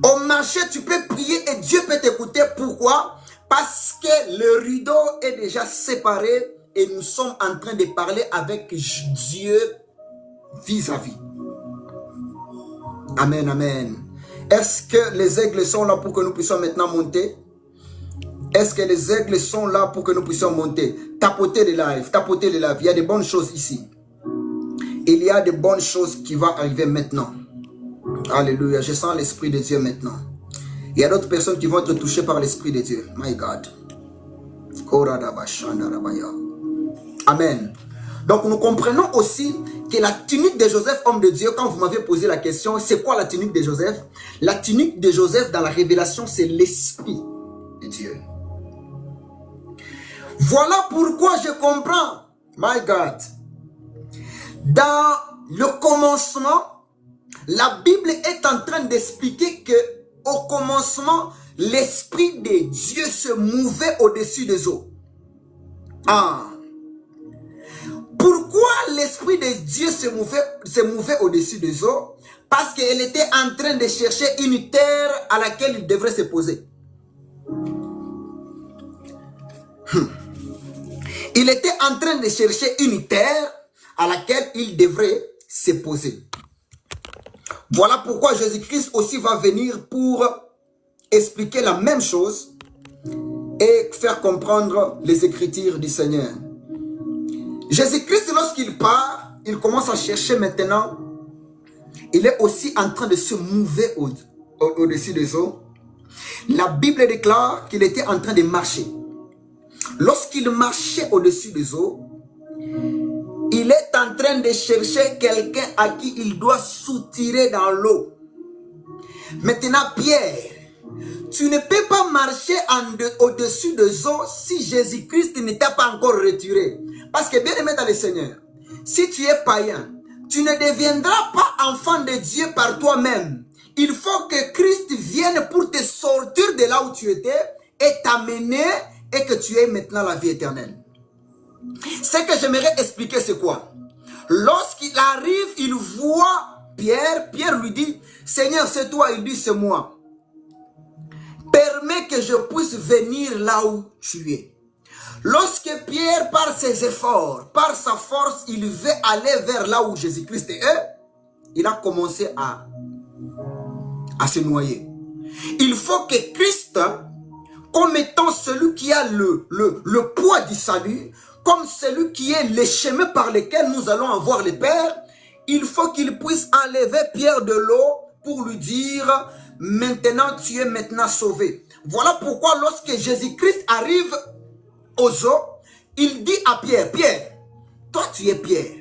S2: Au marché, tu peux prier et Dieu peut t'écouter. Pourquoi? Parce que le rideau est déjà séparé et nous sommes en train de parler avec Dieu vis-à-vis. Amen, amen. Est-ce que les aigles sont là pour que nous puissions maintenant monter? Est-ce que les aigles sont là pour que nous puissions monter? Tapotez les lives, tapotez les lives. Il y a de bonnes choses ici. Il y a de bonnes choses qui vont arriver maintenant. Alléluia, je sens l'Esprit de Dieu maintenant. Il y a d'autres personnes qui vont être touchées par l'Esprit de Dieu. My God. Amen. Donc nous comprenons aussi que la tunique de Joseph, homme de Dieu, quand vous m'avez posé la question, c'est quoi la tunique de Joseph? La tunique de Joseph dans la révélation, c'est l'Esprit de Dieu. Voilà pourquoi je comprends, my God, dans le commencement, la Bible est en train d'expliquer que au commencement, l'Esprit de Dieu se mouvait au-dessus des eaux. Ah. Pourquoi l'Esprit de Dieu se mouvait au-dessus des eaux? Parce qu'il était en train de chercher une terre à laquelle il devrait se poser. Il était en train de chercher une terre à laquelle il devrait se poser. Voilà pourquoi Jésus-Christ aussi va venir pour expliquer la même chose et faire comprendre les Écritures du Seigneur. Jésus-Christ, lorsqu'il part, il commence à chercher maintenant. Il est aussi en train de se mouver au-dessus des eaux. La Bible déclare qu'il était en train de marcher. Lorsqu'il marchait au-dessus des eaux, il est en train de chercher quelqu'un à qui il doit soutirer dans l'eau. Maintenant, Pierre, tu ne peux pas marcher au-dessus des eaux si Jésus-Christ ne t'a pas encore retiré. Parce que bien aimé dans le Seigneur, si tu es païen, tu ne deviendras pas enfant de Dieu par toi-même. Il faut que Christ vienne pour te sortir de là où tu étais et t'amener et que tu aies maintenant la vie éternelle. Ce que j'aimerais expliquer, c'est quoi? Lorsqu'il arrive, il voit Pierre. Pierre lui dit, Seigneur, c'est toi. Il dit, c'est moi. Permets que je puisse venir là où tu es. Lorsque Pierre, par ses efforts, par sa force, il veut aller vers là où Jésus-Christ est, il a commencé à se noyer. Il faut que Christ, comme étant celui qui a le poids du salut, comme celui qui est le chemin par lequel nous allons avoir le Père, il faut qu'il puisse enlever Pierre de l'eau pour lui dire, maintenant tu es maintenant sauvé. Voilà pourquoi lorsque Jésus-Christ arrive aux eaux, il dit à Pierre, Pierre, toi tu es Pierre,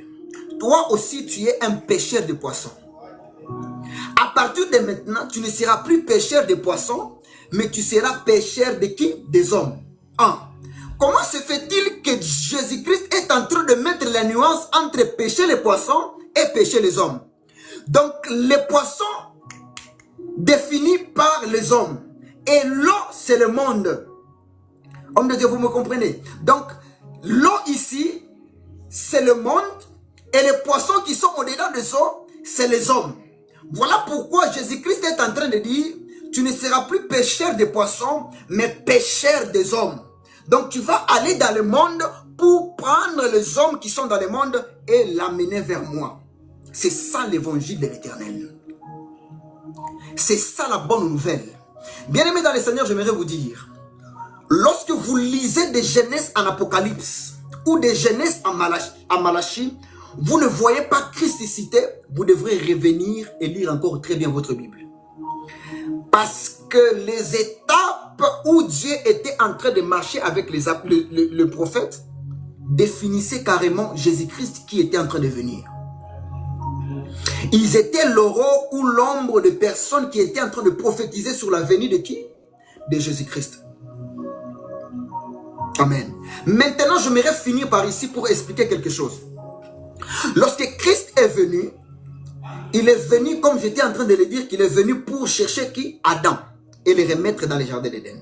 S2: toi aussi tu es un pêcheur de poissons. À partir de maintenant, tu ne seras plus pêcheur de poissons, mais tu seras pêcheur de qui? Des hommes. Comment se fait-il que Jésus-Christ est en train de mettre la nuance entre pêcher les poissons et pêcher les hommes? Donc les poissons définis par les hommes et l'eau c'est le monde. Homme de Dieu, vous me comprenez? Donc l'eau ici c'est le monde Et les poissons qui sont au-dedans des eaux, c'est les hommes. Voilà pourquoi Jésus-Christ est en train de dire, tu ne seras plus pêcheur des poissons, mais pêcheur des hommes. Donc tu vas aller dans le monde pour prendre les hommes qui sont dans le monde et l'amener vers moi. C'est ça l'évangile de l'Éternel. C'est ça la bonne nouvelle. Bien-aimés dans le Seigneur, j'aimerais vous dire, lorsque vous lisez des Genèse en Apocalypse ou des Genèse en Malachie, vous ne voyez pas Christ cité, vous devrez revenir et lire encore très bien votre Bible. Parce que les étapes où Dieu était en train de marcher avec le prophète définissaient carrément Jésus-Christ qui était en train de venir. Ils étaient l'aurore ou l'ombre de personnes qui étaient en train de prophétiser sur la venue de qui? De Jésus-Christ. Amen. Maintenant, j'aimerais finir par ici pour expliquer quelque chose. Lorsque Christ est venu, il est venu, comme j'étais en train de le dire, qu'il est venu pour chercher qui? Adam. Et le remettre dans les jardins d'Éden.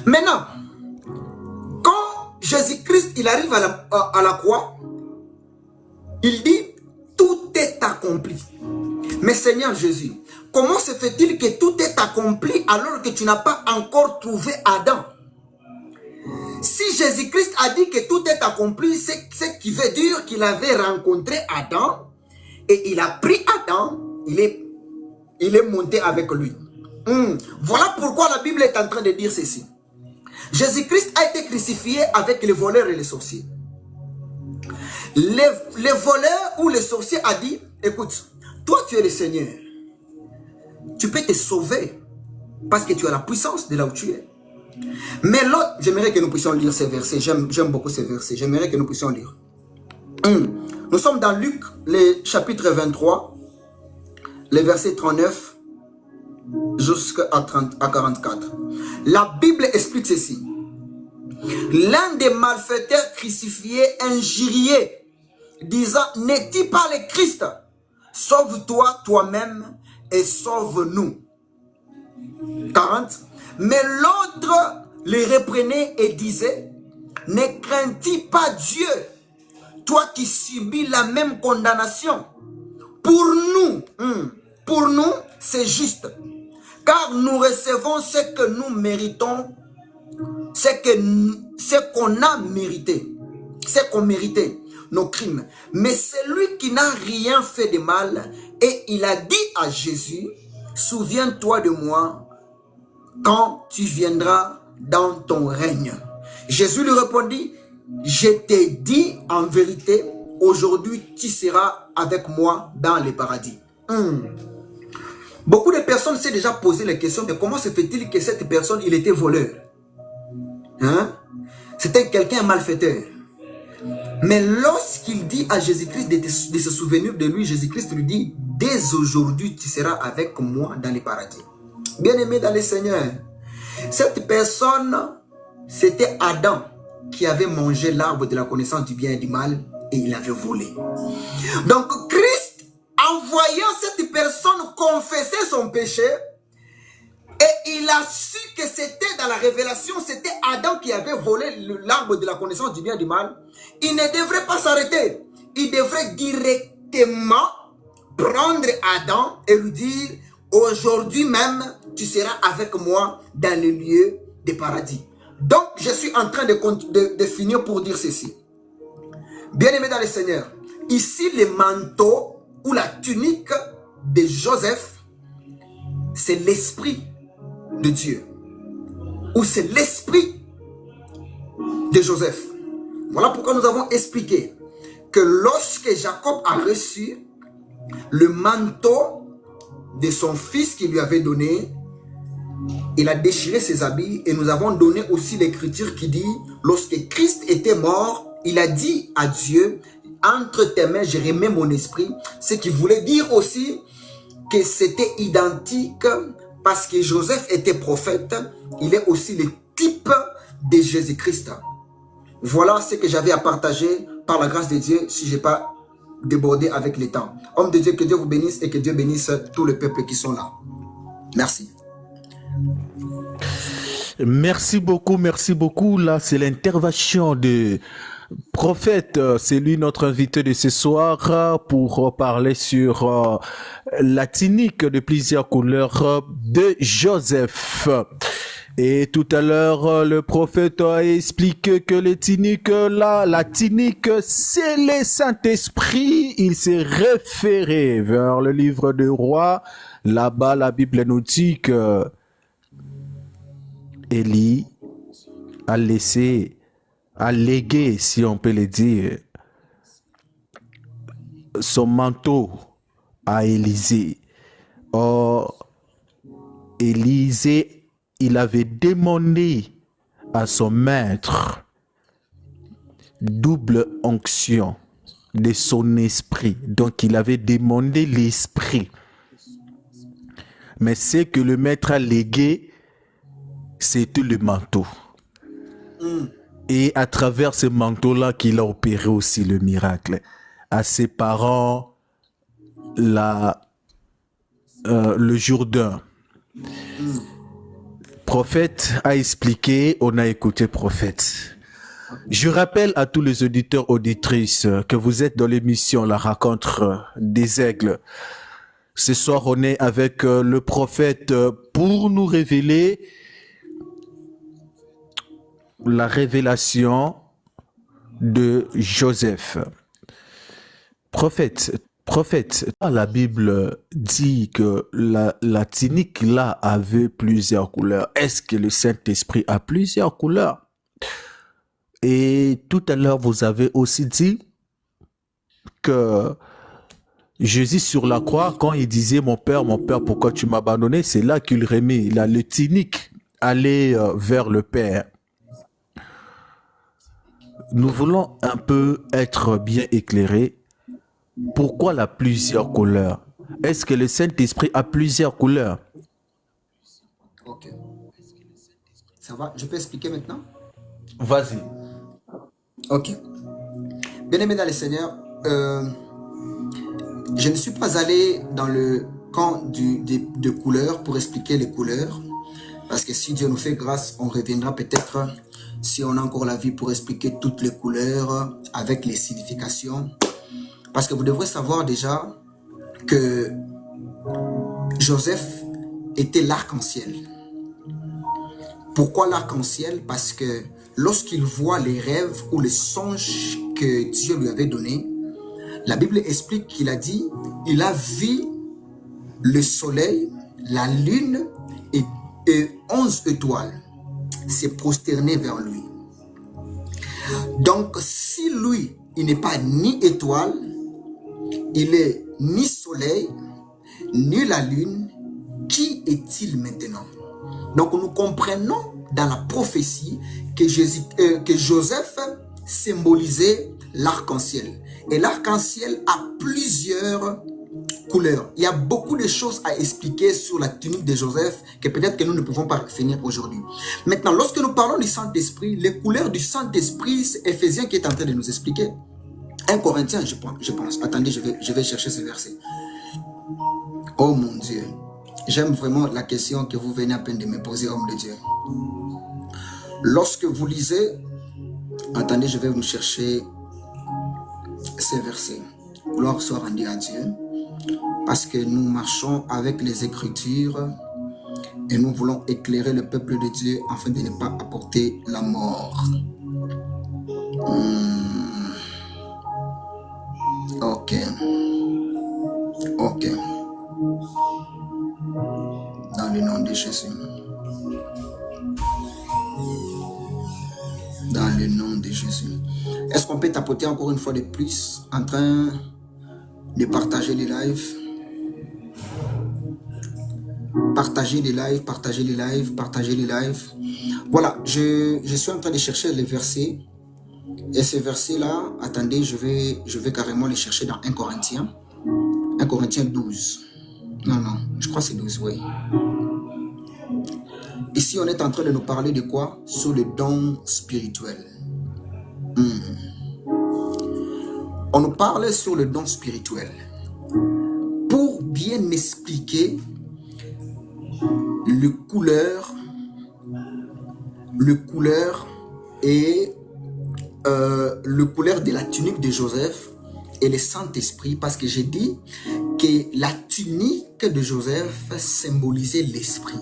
S2: Maintenant, quand Jésus-Christ il arrive à la croix, il dit, tout est accompli. Mais Seigneur Jésus, comment se fait-il que tout est accompli alors que tu n'as pas encore trouvé Adam? Si Jésus-Christ a dit que tout est accompli, c'est ce qui veut dire qu'il avait rencontré Adam et il a pris Adam, il est monté avec lui. Voilà pourquoi la Bible est en train de dire ceci. Jésus-Christ a été crucifié avec les voleurs et les sorciers. Les voleurs ou les sorciers a dit, écoute, toi tu es le Seigneur. Tu peux te sauver parce que tu as la puissance de là où tu es. Mais l'autre, j'aimerais que nous puissions lire ces versets. J'aime beaucoup ces versets. J'aimerais que nous puissions lire. Nous sommes dans Luc, le chapitre 23, les versets 39 jusqu'à 44. La Bible explique ceci. L'un des malfaiteurs crucifiés injuriait, disant, n'est-il pas le Christ? Sauve-toi toi-même et sauve-nous. 40. Mais l'autre les reprenait et disait, ne crains-tu pas Dieu, toi qui subis la même condamnation? Pour nous, c'est juste, car nous recevons ce que nous méritons, ce qu'on a mérité, ce qu'on méritait, nos crimes. Mais celui qui n'a rien fait de mal, et il a dit à Jésus, souviens-toi de moi quand tu viendras dans ton règne. Jésus lui répondit, je t'ai dit en vérité, aujourd'hui tu seras avec moi dans le paradis. Beaucoup de personnes s'est déjà posé la question de comment se fait-il que cette personne, il était voleur. C'était quelqu'un malfaiteur. Mais lorsqu'il dit à Jésus-Christ de se souvenir de lui, Jésus-Christ lui dit, dès aujourd'hui tu seras avec moi dans le paradis. Bien-aimé dans le Seigneur, cette personne, c'était Adam qui avait mangé l'arbre de la connaissance du bien et du mal et il avait volé. Donc Christ, en voyant cette personne confesser son péché, et il a su que c'était dans la révélation, c'était Adam qui avait volé l'arbre de la connaissance du bien et du mal. Il ne devrait pas s'arrêter. Il devrait directement prendre Adam et lui dire, aujourd'hui même, tu seras avec moi dans le lieu des paradis. Donc, je suis en train de finir pour dire ceci. Bien-aimé dans le Seigneur, ici, le manteau ou la tunique de Joseph, c'est l'esprit de Dieu. Ou c'est l'esprit de Joseph. Voilà pourquoi nous avons expliqué que lorsque Jacob a reçu le manteau de son fils qu'il lui avait donné, il a déchiré ses habits et nous avons donné aussi l'écriture qui dit, lorsque Christ était mort, il a dit à Dieu, entre tes mains, je remets mon esprit. Ce qui voulait dire aussi que c'était identique parce que Joseph était prophète, il est aussi le type de Jésus-Christ. Voilà ce que j'avais à partager par la grâce de Dieu si je n'ai pas débordé avec le temps. Homme de Dieu, que Dieu vous bénisse et que Dieu bénisse tout le peuple qui sont là. Merci.
S3: Merci beaucoup, merci beaucoup. Là, c'est l'intervention de Prophète, c'est lui notre invité de ce soir pour parler sur la tunique de plusieurs couleurs de Joseph. Et tout à l'heure, le prophète a expliqué que les tuniques, là, la tunique, c'est le Saint-Esprit. Il s'est référé vers le livre des rois. Là-bas, la Bible nous dit que Élie a laissé, a légué, si on peut le dire, son manteau à Élisée. Or, Élisée, il avait demandé à son maître double onction de son esprit. Donc, il avait demandé l'esprit. Mais ce que le maître a légué, c'était le manteau. Et à travers ce manteau-là qu'il a opéré aussi le miracle. À ses parents, le Jourdain. Prophète a expliqué, on a écouté prophète. Je rappelle à tous les auditeurs, auditrices, que vous êtes dans l'émission La Rencontre des Aigles. Ce soir, on est avec le prophète pour nous révéler la révélation de Joseph. Prophète, la Bible dit que la tunique là avait plusieurs couleurs. Est-ce que le Saint-Esprit a plusieurs couleurs? Et tout à l'heure, vous avez aussi dit que Jésus sur la croix, quand il disait « Mon Père, pourquoi tu m'as abandonné ?» C'est là qu'il remet le tunique aller vers le Père. Nous voulons un peu être bien éclairés. Pourquoi la plusieurs couleurs? Est-ce que le Saint-Esprit a plusieurs couleurs?
S2: Ok. Ça va? Je peux expliquer maintenant?
S3: Vas-y.
S2: Ok. Bien-aimé dans le Seigneur, je ne suis pas allé dans le camp de couleurs pour expliquer les couleurs. Parce que si Dieu nous fait grâce, on reviendra peut-être, si on a encore la vie, pour expliquer toutes les couleurs avec les significations. Parce que vous devrez savoir déjà que Joseph était l'arc-en-ciel. Pourquoi l'arc-en-ciel? Parce que lorsqu'il voit les rêves ou les songes que Dieu lui avait donnés, la Bible explique qu'il a dit, il a vu le soleil, la lune et 11 étoiles s'est prosterné vers lui. Donc, si lui, il n'est pas ni étoile, il est ni soleil, ni la lune, qui est-il maintenant? Donc, nous comprenons dans la prophétie que Joseph symbolisait l'arc-en-ciel. Et l'arc-en-ciel a plusieurs couleurs. Il y a beaucoup de choses à expliquer sur la tunique de Joseph que peut-être que nous ne pouvons pas finir aujourd'hui. Maintenant, lorsque nous parlons du Saint-Esprit, les couleurs du Saint-Esprit, c'est Éphésiens qui est en train de nous expliquer. 1 Corinthiens, je pense. Attendez, je vais chercher ce verset. Oh mon Dieu. J'aime vraiment la question que vous venez à peine de me poser, homme de Dieu. Lorsque vous lisez, attendez, je vais vous chercher ces versets. Gloire soit rendue à Dieu. Parce que nous marchons avec les Écritures et nous voulons éclairer le peuple de Dieu afin de ne pas apporter la mort. Ok. Dans le nom de Jésus. Dans le nom de Jésus. Est-ce qu'on peut tapoter encore une fois de plus en train de partager les lives? Partagez les lives. Voilà, je suis en train de chercher les versets. Et ces versets-là, attendez, je vais carrément les chercher dans 1 Corinthiens. 1 Corinthiens 12. Non, je crois que c'est 12, oui. Ici, on est en train de nous parler de quoi? Sur le don spirituel. On nous parlait sur le don spirituel. Pour bien expliquer le couleur et le couleur de la tunique de Joseph et le Saint-Esprit, parce que j'ai dit que la tunique de Joseph symbolisait l'esprit.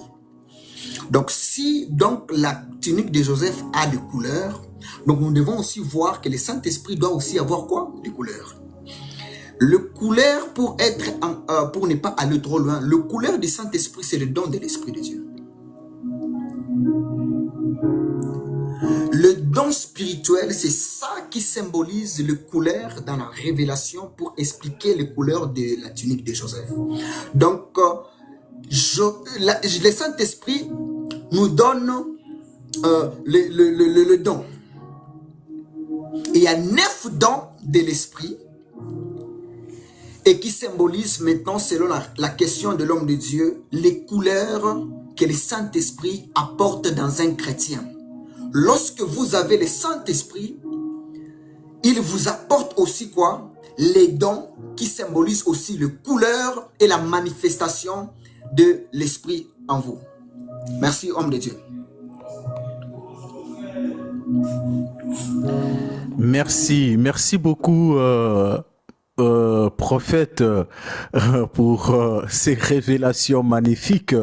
S2: Donc, si donc la tunique de Joseph a des couleurs, donc nous devons aussi voir que le Saint-Esprit doit aussi avoir quoi? Des couleurs. Le couleur, pour ne pas aller trop loin, le couleur du Saint-Esprit, c'est le don de l'Esprit de Dieu. Le don spirituel, c'est ça qui symbolise les couleurs dans la révélation pour expliquer les couleurs de la tunique de Joseph. Donc, le Saint-Esprit nous donne le don. Et il y a 9 dons de l'Esprit et qui symbolisent maintenant, selon la question de l'homme de Dieu, les couleurs que le Saint-Esprit apporte dans un chrétien. Lorsque vous avez le Saint-Esprit, il vous apporte aussi quoi? Les dons qui symbolisent aussi les couleurs et la manifestation de l'Esprit en vous. Merci, homme de Dieu.
S3: Merci beaucoup, prophète, pour ces révélations magnifiques.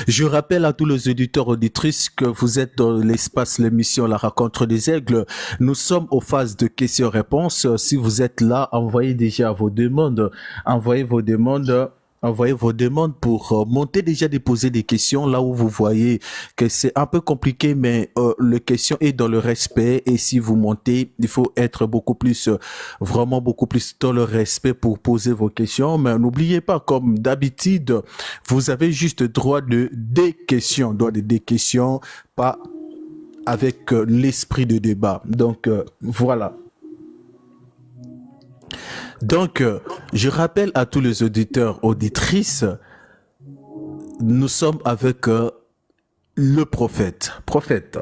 S3: Je rappelle à tous les auditeurs auditrices que vous êtes dans l'espace, l'émission La Rencontre des Aigles. Nous sommes aux phases de questions-réponses. Si vous êtes là, envoyez déjà vos demandes. Envoyez vos demandes pour monter, déjà déposer des questions là où vous voyez que c'est un peu compliqué, mais la question est dans le respect, et si vous montez, il faut être beaucoup plus, vraiment beaucoup plus dans le respect pour poser vos questions. Mais n'oubliez pas, comme d'habitude, vous avez juste droit de des questions, pas avec l'esprit de débat. Donc voilà. Donc, je rappelle à tous les auditeurs, auditrices, nous sommes avec le prophète. Prophète,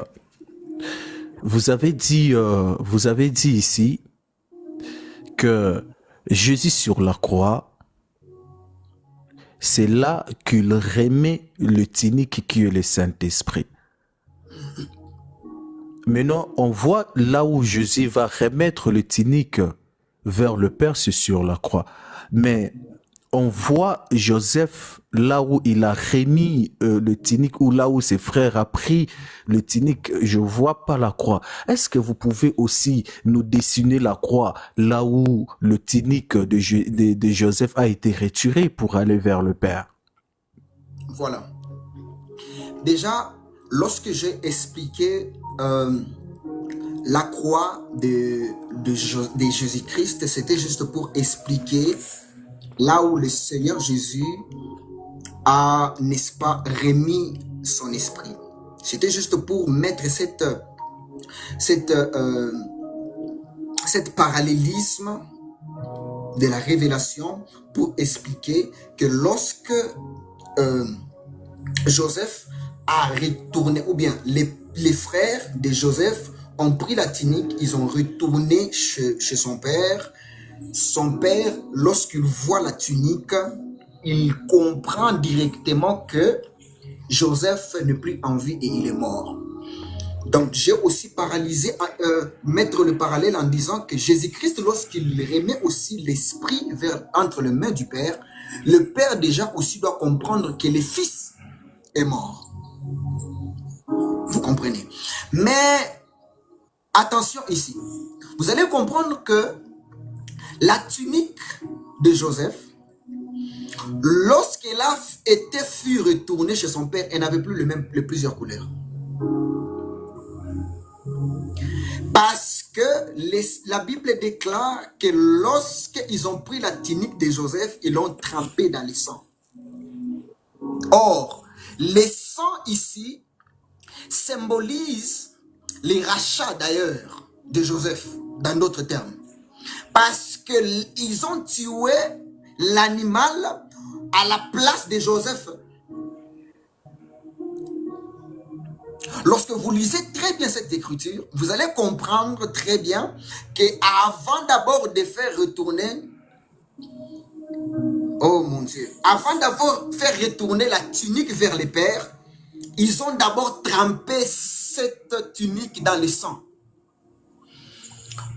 S3: vous avez dit ici que Jésus sur la croix, c'est là qu'il remet le tunique qui est le Saint-Esprit. Maintenant, on voit là où Jésus va remettre le tunique vers le Père, c'est sur la croix. Mais on voit Joseph là où il a remis le tunique, ou là où ses frères ont pris le tunique. Je ne vois pas la croix. Est-ce que vous pouvez aussi nous dessiner la croix là où le tunique de Joseph a été retiré pour aller vers le Père?
S2: Voilà. Déjà, lorsque j'ai expliqué la croix de Jésus-Christ, c'était juste pour expliquer là où le Seigneur Jésus a, n'est-ce pas, remis son esprit. C'était juste pour mettre cette parallélisme de la révélation, pour expliquer que lorsque Joseph a retourné, ou bien les frères de Joseph ont pris la tunique, ils ont retourné chez son père. Son père, lorsqu'il voit la tunique, il comprend directement que Joseph n'est plus en vie et il est mort. Donc j'ai aussi mettre le parallèle en disant que Jésus-Christ, lorsqu'il remet aussi l'esprit entre les mains du Père, le Père déjà aussi doit comprendre que le Fils est mort. Vous comprenez? Mais attention ici, vous allez comprendre que la tunique de Joseph, lorsqu'elle fut retournée chez son père, elle n'avait plus les plusieurs couleurs. Parce que la Bible déclare que lorsqu'ils ont pris la tunique de Joseph, ils l'ont trempée dans le sang. Or, le sang ici symbolise les rachats d'ailleurs de Joseph, dans d'autres termes. Parce qu'ils ont tué l'animal à la place de Joseph. Lorsque vous lisez très bien cette écriture, vous allez comprendre très bien qu'avant d'abord de faire retourner, oh mon Dieu, avant d'avoir fait retourner la tunique vers les pères, ils ont d'abord trempé cette tunique dans le sang.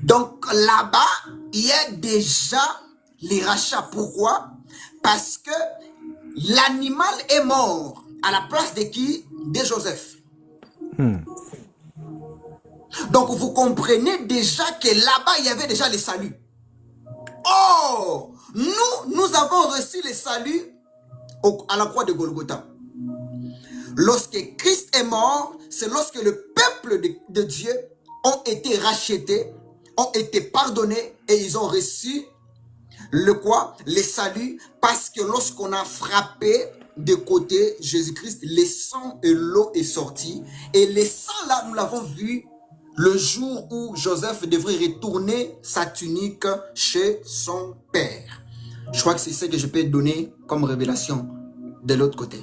S2: Donc là-bas, il y a déjà les rachats. Pourquoi? Parce que l'animal est mort à la place de qui? De Joseph. Donc vous comprenez déjà que là-bas, il y avait déjà le salut. Or, nous avons reçu le salut à la croix de Golgotha. Lorsque Christ est mort, c'est lorsque le peuple de Dieu ont été rachetés, ont été pardonnés et ils ont reçu le quoi? Le salut, parce que lorsqu'on a frappé de côté Jésus-Christ, le sang et l'eau est sorti. Et le sang là, nous l'avons vu le jour où Joseph devrait retourner sa tunique chez son père. Je crois que c'est ce que je peux donner comme révélation de l'autre côté.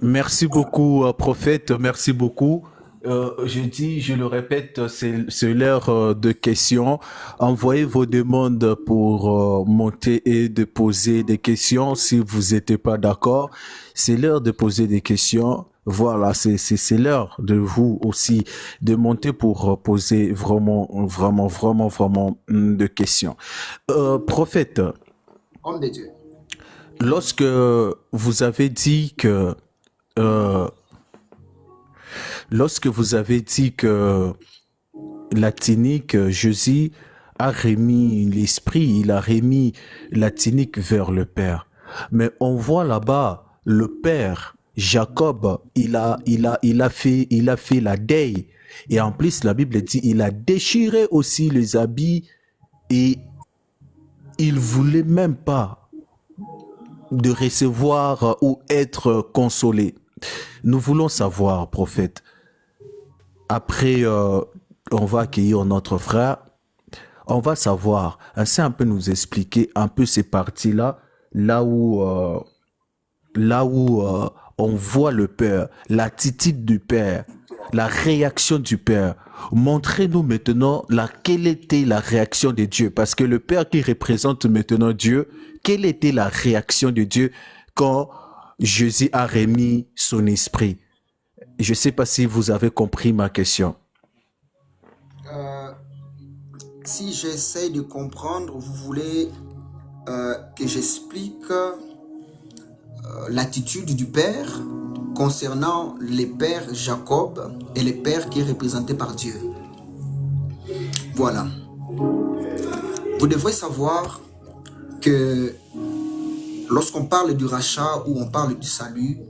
S3: Merci beaucoup, prophète. Merci beaucoup. Je le répète, c'est l'heure de questions. Envoyez vos demandes pour monter et de poser des questions si vous n'êtes pas d'accord. C'est l'heure de poser des questions. Voilà, c'est l'heure de vous aussi de monter pour poser vraiment de questions. Prophète,
S2: Homme de Dieu.
S3: lorsque vous avez dit que la tunique, Jésus a remis l'esprit, il a remis la tunique vers le Père. Mais on voit là-bas le Père, Jacob, il a fait la deuil. Et en plus, la Bible dit, il a déchiré aussi les habits et il voulait même pas de recevoir ou être consolé. Nous voulons savoir, prophète, après, on va accueillir notre frère, on va savoir, ainsi un peu nous expliquer un peu ces parties-là, là où on voit le Père, l'attitude du Père, la réaction du Père. Montrez-nous maintenant quelle était la réaction de Dieu, parce que le Père qui représente maintenant Dieu, quelle était la réaction de Dieu quand Jésus a remis son esprit? Je ne sais pas si vous avez compris ma question.
S2: Si j'essaie de comprendre, vous voulez que j'explique l'attitude du Père concernant les pères Jacob et les pères qui est représenté par Dieu. Voilà. Vous devrez savoir que lorsqu'on parle du rachat ou on parle du salut,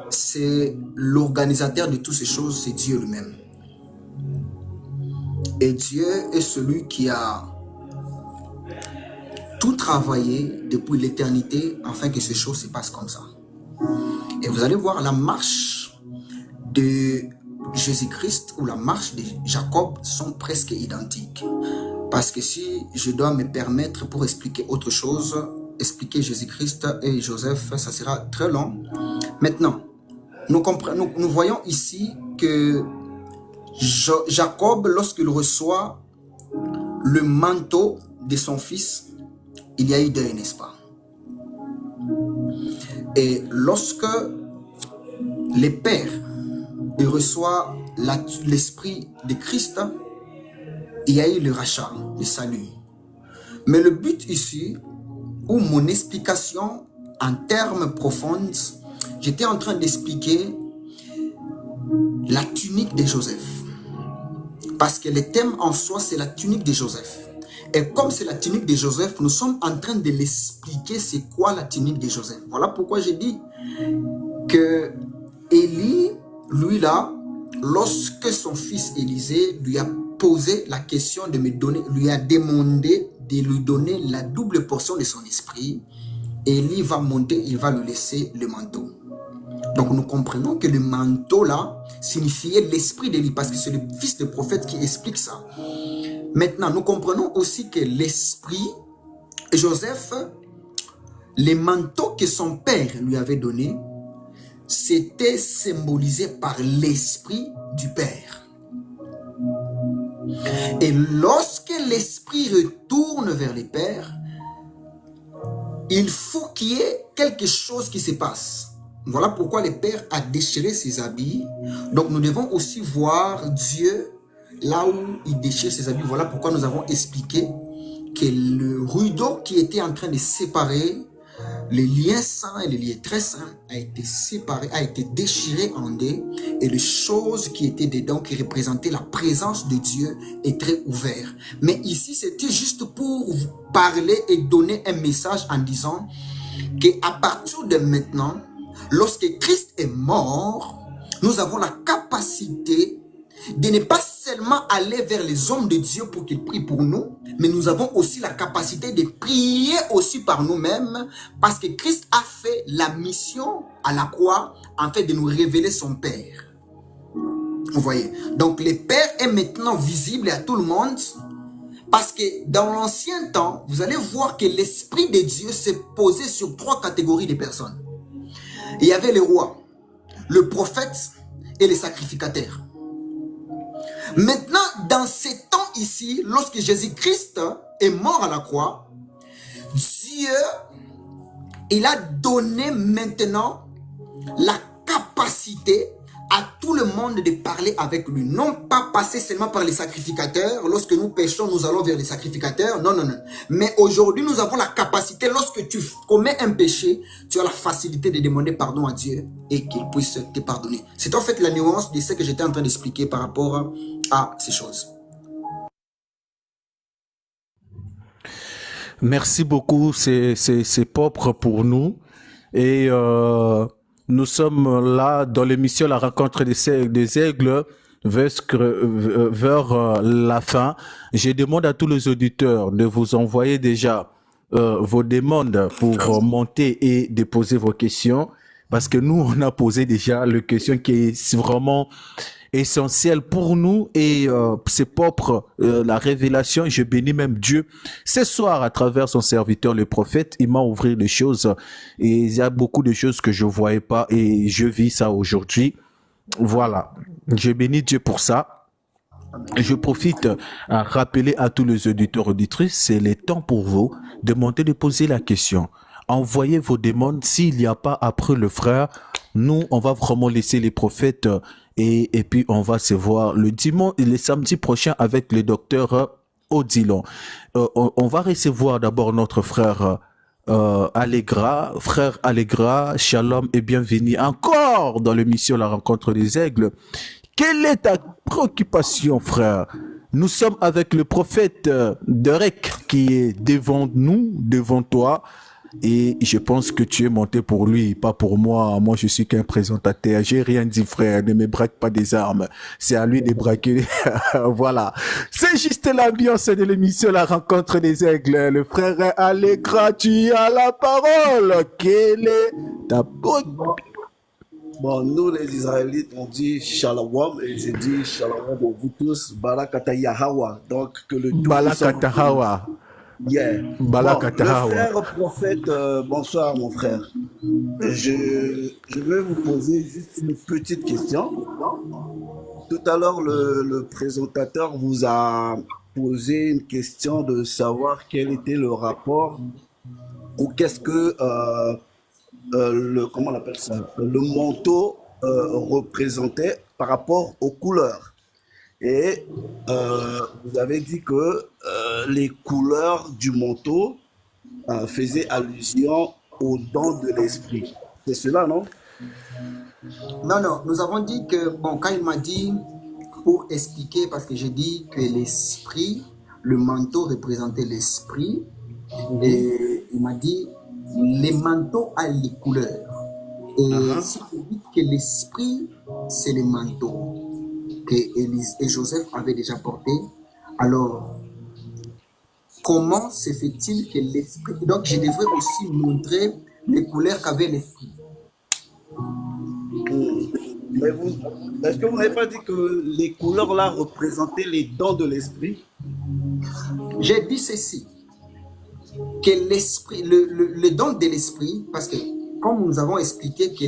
S2: c'est l'organisateur de toutes ces choses, c'est Dieu lui-même. Et Dieu est celui qui a tout travaillé depuis l'éternité afin que ces choses se passent comme ça. Et vous allez voir la marche de Jésus-Christ ou la marche de Jacob sont presque identiques. Parce que si je dois me permettre pour expliquer autre chose, expliquer Jésus-Christ et Joseph, ça sera très long. Maintenant, nous voyons ici que Jacob, lorsqu'il reçoit le manteau de son fils, il y a eu deuil, n'est-ce pas? Et lorsque les pères reçoivent l'esprit de Christ, il y a eu le rachat, le salut. Mais le but ici, ou mon explication en termes profonds, j'étais en train d'expliquer la tunique de Joseph. Parce que le thème en soi, c'est la tunique de Joseph. Et comme c'est la tunique de Joseph, nous sommes en train de l'expliquer c'est quoi la tunique de Joseph. Voilà pourquoi j'ai dit que Élie, lui là, lorsque son fils Élisée lui a posé la question de me donner, lui a demandé de lui donner la double portion de son esprit, Élie va monter, il va lui laisser le manteau. Donc nous comprenons que le manteau là signifiait l'esprit d'Élie, parce que c'est le fils de prophète qui explique ça. Maintenant, nous comprenons aussi que l'esprit, Joseph, les manteaux que son père lui avait donné, c'était symbolisé par l'esprit du père. Et lorsque l'esprit retourne vers les pères, il faut qu'il y ait quelque chose qui se passe. Voilà pourquoi le Père a déchiré ses habits. Donc nous devons aussi voir Dieu là où il déchire ses habits. Voilà pourquoi nous avons expliqué que le rideau qui était en train de séparer les liens saints et les liens très saints a été séparé, a été déchiré en deux, et les choses qui étaient dedans, qui représentaient la présence de Dieu, est très ouvert. Mais ici, c'était juste pour vous parler et donner un message en disant qu'à partir de maintenant, lorsque Christ est mort, nous avons la capacité de ne pas seulement aller vers les hommes de Dieu pour qu'ils prient pour nous, mais nous avons aussi la capacité de prier aussi par nous-mêmes, parce que Christ a fait la mission à la croix, en fait de nous révéler son Père. Vous voyez? Donc le Père est maintenant visible à tout le monde, parce que dans l'ancien temps, vous allez voir que l'Esprit de Dieu s'est posé sur 3 catégories de personnes. Il y avait le roi, le prophète et les sacrificateurs. Maintenant, dans ces temps ici, lorsque Jésus-Christ est mort à la croix, Dieu, il a donné maintenant la capacité à tout le monde de parler avec lui. Non pas passer seulement par les sacrificateurs. Lorsque nous péchons, nous allons vers les sacrificateurs. Non, non, non. Mais aujourd'hui, nous avons la capacité, lorsque tu commets un péché, tu as la facilité de demander pardon à Dieu et qu'il puisse te pardonner. C'est en fait la nuance de ce que j'étais en train d'expliquer par rapport à ces choses.
S3: Merci beaucoup, c'est propre pour nous. Et nous sommes là dans l'émission La rencontre des aigles vers la fin. Je demande à tous les auditeurs de vous envoyer déjà vos demandes pour monter et déposer vos questions. Parce que nous, on a posé déjà le question qui est vraiment essentiel pour nous et c'est propre la révélation. Je bénis même Dieu ce soir à travers son serviteur le prophète. Il m'a ouvert les choses et il y a beaucoup de choses que je voyais pas et je vis ça aujourd'hui. Voilà, je bénis Dieu pour ça. Je profite à rappeler à tous les auditeurs auditrices, c'est le temps pour vous de monter, de poser la question. Envoyez vos demandes. S'il n'y a pas après le frère, nous, on va vraiment laisser les prophètes et puis on va se voir le dimanche et le samedi prochain avec le docteur Odilon. On va recevoir d'abord notre frère Allegra. Frère Allegra, shalom et bienvenue encore dans l'émission La rencontre des aigles. Quelle est ta préoccupation, frère? Nous sommes avec le prophète Derek qui est devant nous, devant toi. Et je pense que tu es monté pour lui, pas pour moi. Moi, je suis qu'un présentateur. J'ai rien dit, frère. Ne me braque pas des armes. C'est à lui de braquer. Voilà. C'est juste l'ambiance de l'émission La rencontre des aigles. Le frère Allegra, tu as la parole. Quelle est ta préoccupation?
S4: Bon, nous les Israélites, on dit Shalom et je dis Shalom pour vous tous, Barakata Yahawa. Donc que le tout
S3: Barakata Hawa.
S4: Yeah.
S3: Barakata
S4: Bon,
S3: Hawa.
S4: le frère prophète, bonsoir mon frère. Je vais vous poser juste une petite question. Tout à l'heure, le présentateur vous a posé une question de savoir quel était le rapport ou qu'est-ce que comment on appelle ça, le manteau représentait par rapport aux couleurs. Et vous avez dit que les couleurs du manteau faisaient allusion aux dons de l'esprit. C'est cela, non?
S2: Non, non, nous avons dit que, bon, quand il m'a dit, pour expliquer, parce que j'ai dit que l'esprit, le manteau représentait l'esprit, et il m'a dit, les manteaux ont les couleurs. Et si vous dites que l'esprit, c'est le manteau que Élise et Joseph avaient déjà porté, alors, comment se fait-il que l'esprit... Donc, je devrais aussi montrer les couleurs qu'avait l'esprit.
S4: Mais est-ce que vous n'avez pas dit que les couleurs là représentaient les dons de l'esprit?
S2: J'ai dit ceci, que l'esprit, le don de l'esprit, parce que comme nous avons expliqué que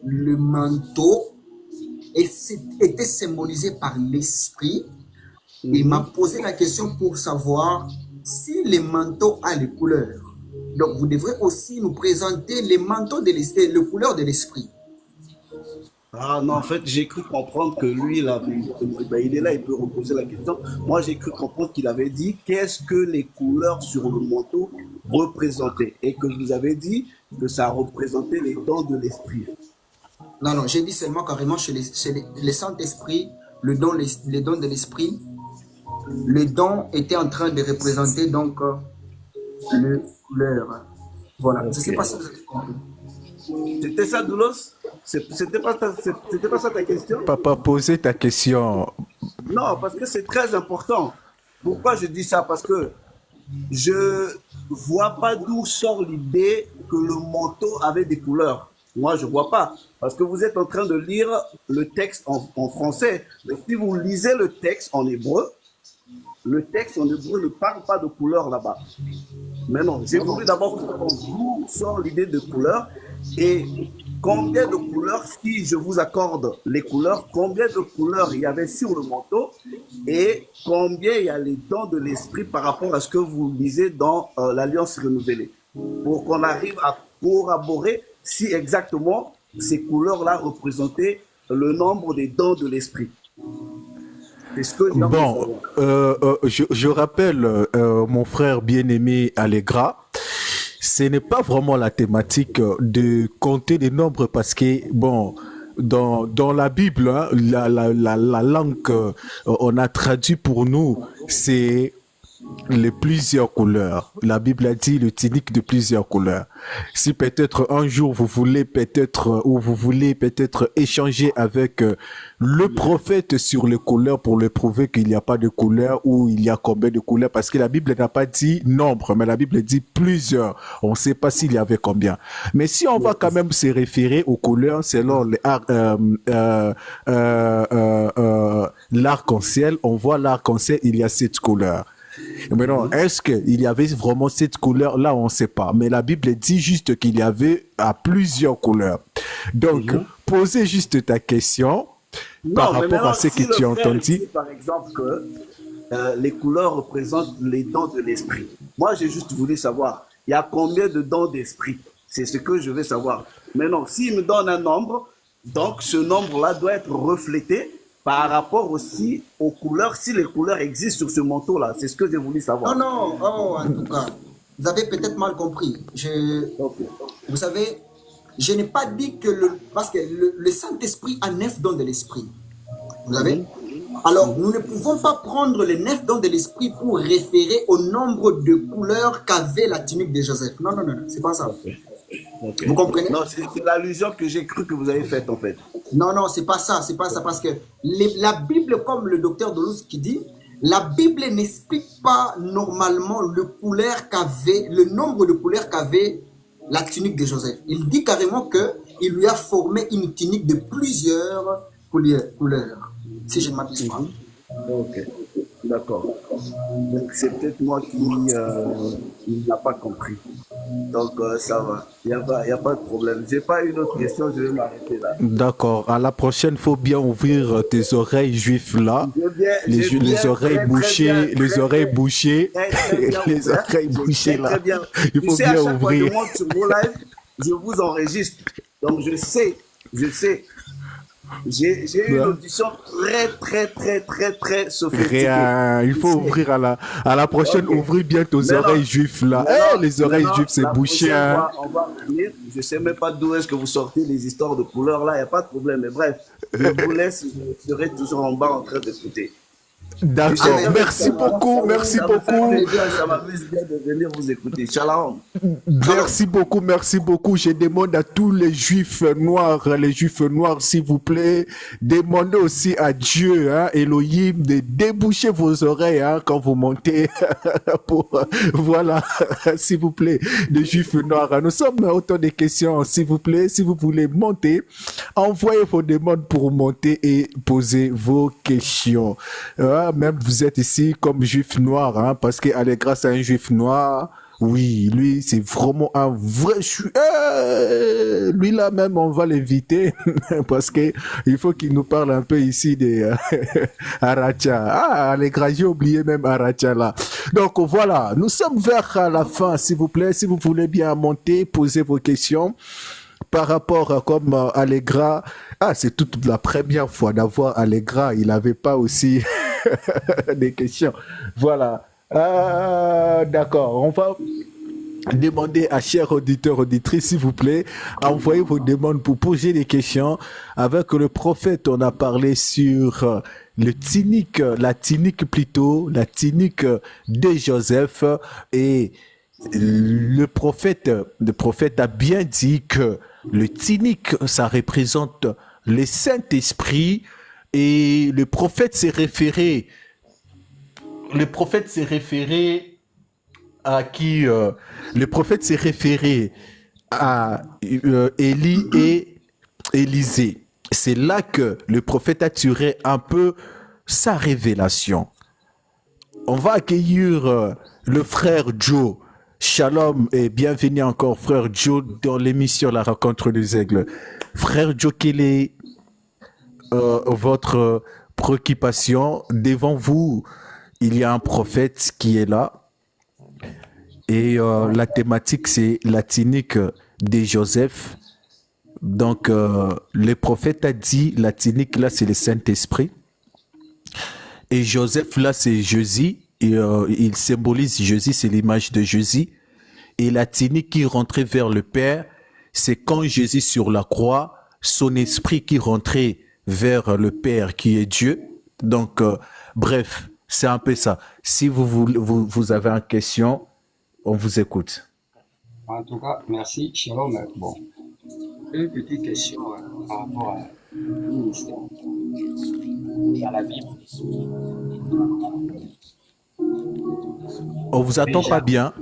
S2: le manteau était symbolisé par l'esprit, il m'a posé la question pour savoir si le manteau a les couleurs. Donc, vous devrez aussi nous présenter les manteaux de l'esprit, les couleurs de l'esprit.
S4: Ah non, en fait, j'ai cru comprendre que lui, il est là, il peut reposer la question. Moi, j'ai cru comprendre qu'il avait dit qu'est-ce que les couleurs sur le manteau représentaient. Et que vous avez dit que ça représentait les dons de l'esprit.
S2: Non, non, j'ai dit seulement carrément chez les Saint-Esprit, les dons de l'esprit, le don était en train de représenter donc le couleur. Voilà, je ne sais
S4: Ok.
S2: pas si vous avez compris.
S4: C'était ça, Doulos? C'était pas ça ta question?
S3: Papa, posez ta question.
S4: Non, parce que c'est très important. Pourquoi je dis ça? Parce que je vois pas d'où sort l'idée que le manteau avait des couleurs. Moi, je vois pas. Parce que vous êtes en train de lire le texte en français. Mais si vous lisez le texte en hébreu, le texte en hébreu ne parle pas de couleurs là-bas. Mais non, j'ai voulu d'abord comprendre d'où sort l'idée de couleurs et combien de couleurs, si je vous accorde les couleurs, combien de couleurs il y avait sur le manteau et combien il y a les dons de l'esprit par rapport à ce que vous lisez dans l'Alliance renouvelée. Pour qu'on arrive à corroborer si exactement ces couleurs-là représentaient le nombre des dons de l'esprit. C'est ce que j'ai envie de
S3: Bon,
S4: savoir.
S3: je rappelle mon frère bien-aimé Allegra, ce n'est pas vraiment la thématique de compter des nombres parce que, bon, dans la Bible, hein, la langue qu'on a traduit pour nous, c'est les plusieurs couleurs. La Bible a dit le tunique de plusieurs couleurs. Si peut-être un jour vous voulez peut-être échanger avec le prophète sur les couleurs pour lui prouver qu'il n'y a pas de couleurs ou il y a combien de couleurs, parce que la Bible n'a pas dit nombre, mais la Bible dit plusieurs. On ne sait pas s'il y avait combien. Mais si on va quand même se référer aux couleurs selon l'arc-en-ciel, on voit l'arc-en-ciel, il y a 7 couleurs. Maintenant, est-ce qu'il y avait vraiment cette couleur? Là, on ne sait pas. Mais la Bible dit juste qu'il y avait à plusieurs couleurs. Donc, posez juste ta question par
S4: Non, mais
S3: rapport
S4: maintenant,
S3: à ce
S4: si
S3: que tu
S4: le
S3: as
S4: frère
S3: entendu.
S4: dit, par exemple, que les couleurs représentent les dons de l'esprit. Moi, j'ai juste voulu savoir, il y a combien de dons d'esprit? C'est ce que je veux savoir. Maintenant, s'il me donne un nombre, donc ce nombre-là doit être reflété par rapport aussi aux couleurs, si les couleurs existent sur ce manteau-là. C'est ce que j'ai voulu
S2: Non,
S4: savoir.
S2: non, oh, en tout cas, vous avez peut-être mal compris.
S4: Ok.
S2: Vous savez, je n'ai pas dit que parce que le Saint-Esprit a 9 dons de l'Esprit. Vous savez? Alors, nous ne pouvons pas prendre les 9 dons de l'Esprit pour référer au nombre de couleurs qu'avait la tunique de Joseph. Non, non, non, non, c'est pas ça.
S4: Ok.
S2: Vous comprenez?
S4: Non, c'est l'allusion que j'ai cru que vous avez faite, en fait.
S2: Non, non, c'est pas ça, parce que la Bible, comme le docteur Delousse qui dit, la Bible n'explique pas normalement le nombre de couleurs qu'avait la tunique de Joseph. Il dit carrément que il lui a formé une tunique de plusieurs couleurs, si je ne m'abuse pas.
S4: Ok, d'accord. Donc c'est peut-être moi qui n'a pas compris. Donc ça va, il y a pas de problème. J'ai pas une autre question, je vais m'arrêter là.
S3: D'accord. À la prochaine, faut bien ouvrir tes oreilles juifs là. Les oreilles bouchées, les oreilles bouchées, les oreilles bouchées là. Il faut
S4: À
S3: bien
S4: chaque fois que je
S3: ouvrir.
S4: monte sur vos lives, je vous enregistre. Donc je sais. J'ai une audition très sophistiquée.
S3: Rien. Il faut ouvrir à la prochaine,
S4: Ok.
S3: ouvrir bien tes
S4: Maintenant-
S3: oreilles juifs là.
S4: maintenant-
S3: Les oreilles
S4: maintenant,
S3: juifs, c'est
S4: la
S3: bouché.
S4: prochaine
S3: Hein.
S4: fois, on va revenir. Je sais même pas d'où est-ce que vous sortez les histoires de couleurs là, il n'y a pas de problème. Mais bref, je vous laisse, je serai toujours en bas en train d'écouter.
S3: D'accord.
S2: Amen.
S3: Merci beaucoup. Merci
S4: Ça me fait
S3: beaucoup.
S4: plaisir, ça m'amuse bien de venir vous écouter. Shalom.
S3: Merci beaucoup, merci beaucoup. Je demande à tous les juifs noirs, s'il vous plaît, demandez aussi à Dieu, hein, Elohim, de déboucher vos oreilles hein, quand vous montez. Voilà, s'il vous plaît, les juifs noirs. Nous sommes autant de questions, s'il vous plaît. Si vous voulez monter, envoyez vos demandes pour monter et poser vos questions. Même vous êtes ici comme juif noir, hein, parce que allez, grâce à un juif noir, Oui, lui, c'est vraiment un vrai lui là même, on va l'éviter parce que il faut qu'il nous parle un peu ici des Aracha. Ah, les gars, j'ai oublié même Aracha là. Donc voilà, nous sommes vers la fin, s'il vous plaît. Si vous voulez bien monter, poser vos questions par rapport à comme Allegra. Ah, c'est toute la première fois d'avoir Allegra. Il n'avait pas aussi des questions. Voilà. D'accord, on va demander à chers auditeurs, auditrices, s'il vous plaît, envoyez vos demandes pour poser des questions. Avec le prophète, on a parlé sur la tunique de Joseph. Et le prophète a bien dit que le tunique, ça représente le Saint-Esprit. Et le prophète s'est référé à qui le prophète s'est référé à Élie et Élisée. C'est là que le prophète a tiré un peu sa révélation. On va accueillir le frère Joe. Shalom et bienvenue encore, frère Joe, dans l'émission La Rencontre des Aigles. Frère Joe, quelle est votre préoccupation? Devant vous, il y a un prophète qui est là. Et la thématique, c'est la tunique de Joseph. Donc, le prophète a dit, la tunique, là, c'est le Saint-Esprit. Et Joseph, là, c'est Jésus. Et, il symbolise Jésus, c'est l'image de Jésus. Et la tunique qui rentrait vers le Père, c'est quand Jésus sur la croix, son esprit qui rentrait vers le Père qui est Dieu. Donc, bref, c'est un peu ça. Si vous avez une question, on vous écoute.
S5: En tout cas, merci. Shalom. Bon, une petite question par rapport à ministère et à la Bible.
S3: On vous attend
S5: Déjà,
S3: pas bien.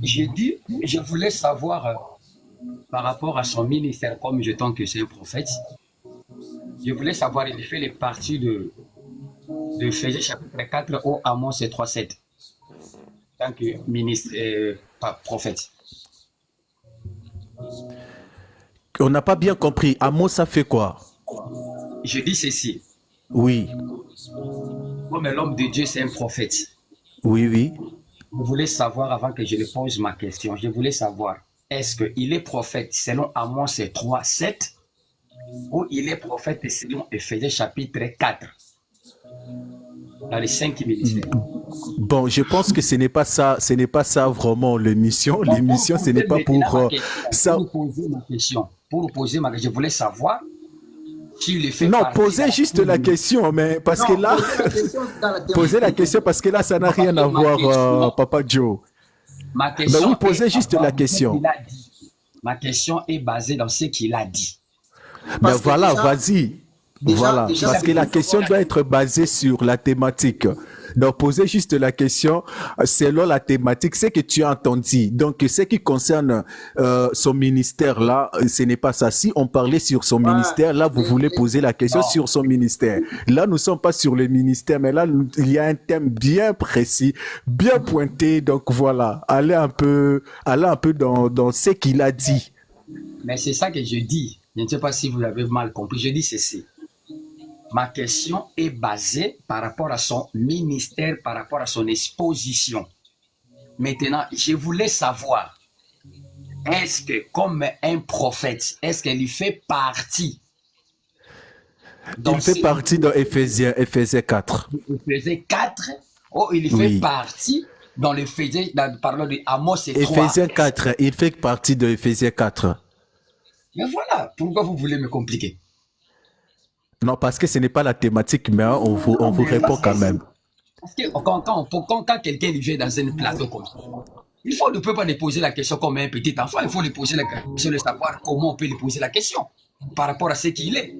S5: j'ai dit, je voulais savoir par rapport à son ministère, comme je tente que c'est un prophète, je voulais savoir, il fait les parties de Éphésiens chapitre 4 au Amos 3:7, tant que ministre, pas prophète.
S3: On n'a pas bien compris. Amos, ça fait quoi?
S5: Je dis ceci,
S3: Oui,
S5: comme l'homme de Dieu, c'est un prophète.
S3: oui.
S5: Je voulais savoir, avant que je ne pose ma question, je voulais savoir, est-ce qu'il est prophète selon Amos 3:7 ou il est prophète selon Éphésiens chapitre 4, dans les 5 ministères?
S3: Bon, je pense que ce n'est pas ça vraiment l'émission. L'émission, ce n'est pas pour ça.
S5: Pour vous poser ma question, je voulais savoir s'il est fait
S3: Non,
S5: partie
S3: posez
S5: de la
S3: juste la question, mais parce que là, posez la question parce que là, ça n'a rien à voir, Papa Joe.
S5: Ma question
S3: Ben oui, posez
S5: est
S3: juste
S5: à
S3: la
S5: part de ce
S3: question.
S5: qu'il a dit. Ma question est basée dans ce qu'il a dit.
S3: Ben
S2: Parce que
S3: voilà,
S2: déjà-
S3: vas-y. Voilà,
S2: déjà,
S3: parce que la question doit être basée sur la thématique. Donc, posez juste la question selon la thématique, c'est que tu as entendu. Donc, ce qui concerne son ministère là, ce n'est pas ça. Si on parlait sur son ministère, là, vous voulez poser la question
S5: Non.
S3: sur son ministère. Là, nous ne sommes pas sur le ministère, mais là, il y a un thème bien précis, bien pointé. Donc, voilà, allez un peu dans ce qu'il a dit.
S5: Mais c'est ça que je dis. Je ne sais pas si vous l'avez mal compris. Je dis ceci. Ma question est basée par rapport à son ministère, par rapport à son exposition. Maintenant, je voulais savoir, est-ce que comme un prophète, est-ce qu'il fait partie
S3: Il fait partie dans Éphésiens 4.
S5: Éphésiens 4 ou il fait
S3: Oui.
S5: partie dans l'Éphésiens, parlons de Amos et 3?
S3: Éphésiens 4, il fait partie de Éphésiens 4.
S5: Mais voilà, pourquoi vous voulez me compliquer?
S3: Non, parce que ce n'est pas la thématique, mais on vous répond quand même.
S5: Parce que quand quelqu'un vient dans un plateau comme ça, ne peut pas lui poser la question comme un petit enfant, il faut lui poser la question de savoir comment on peut lui poser la question par rapport à ce qu'il est.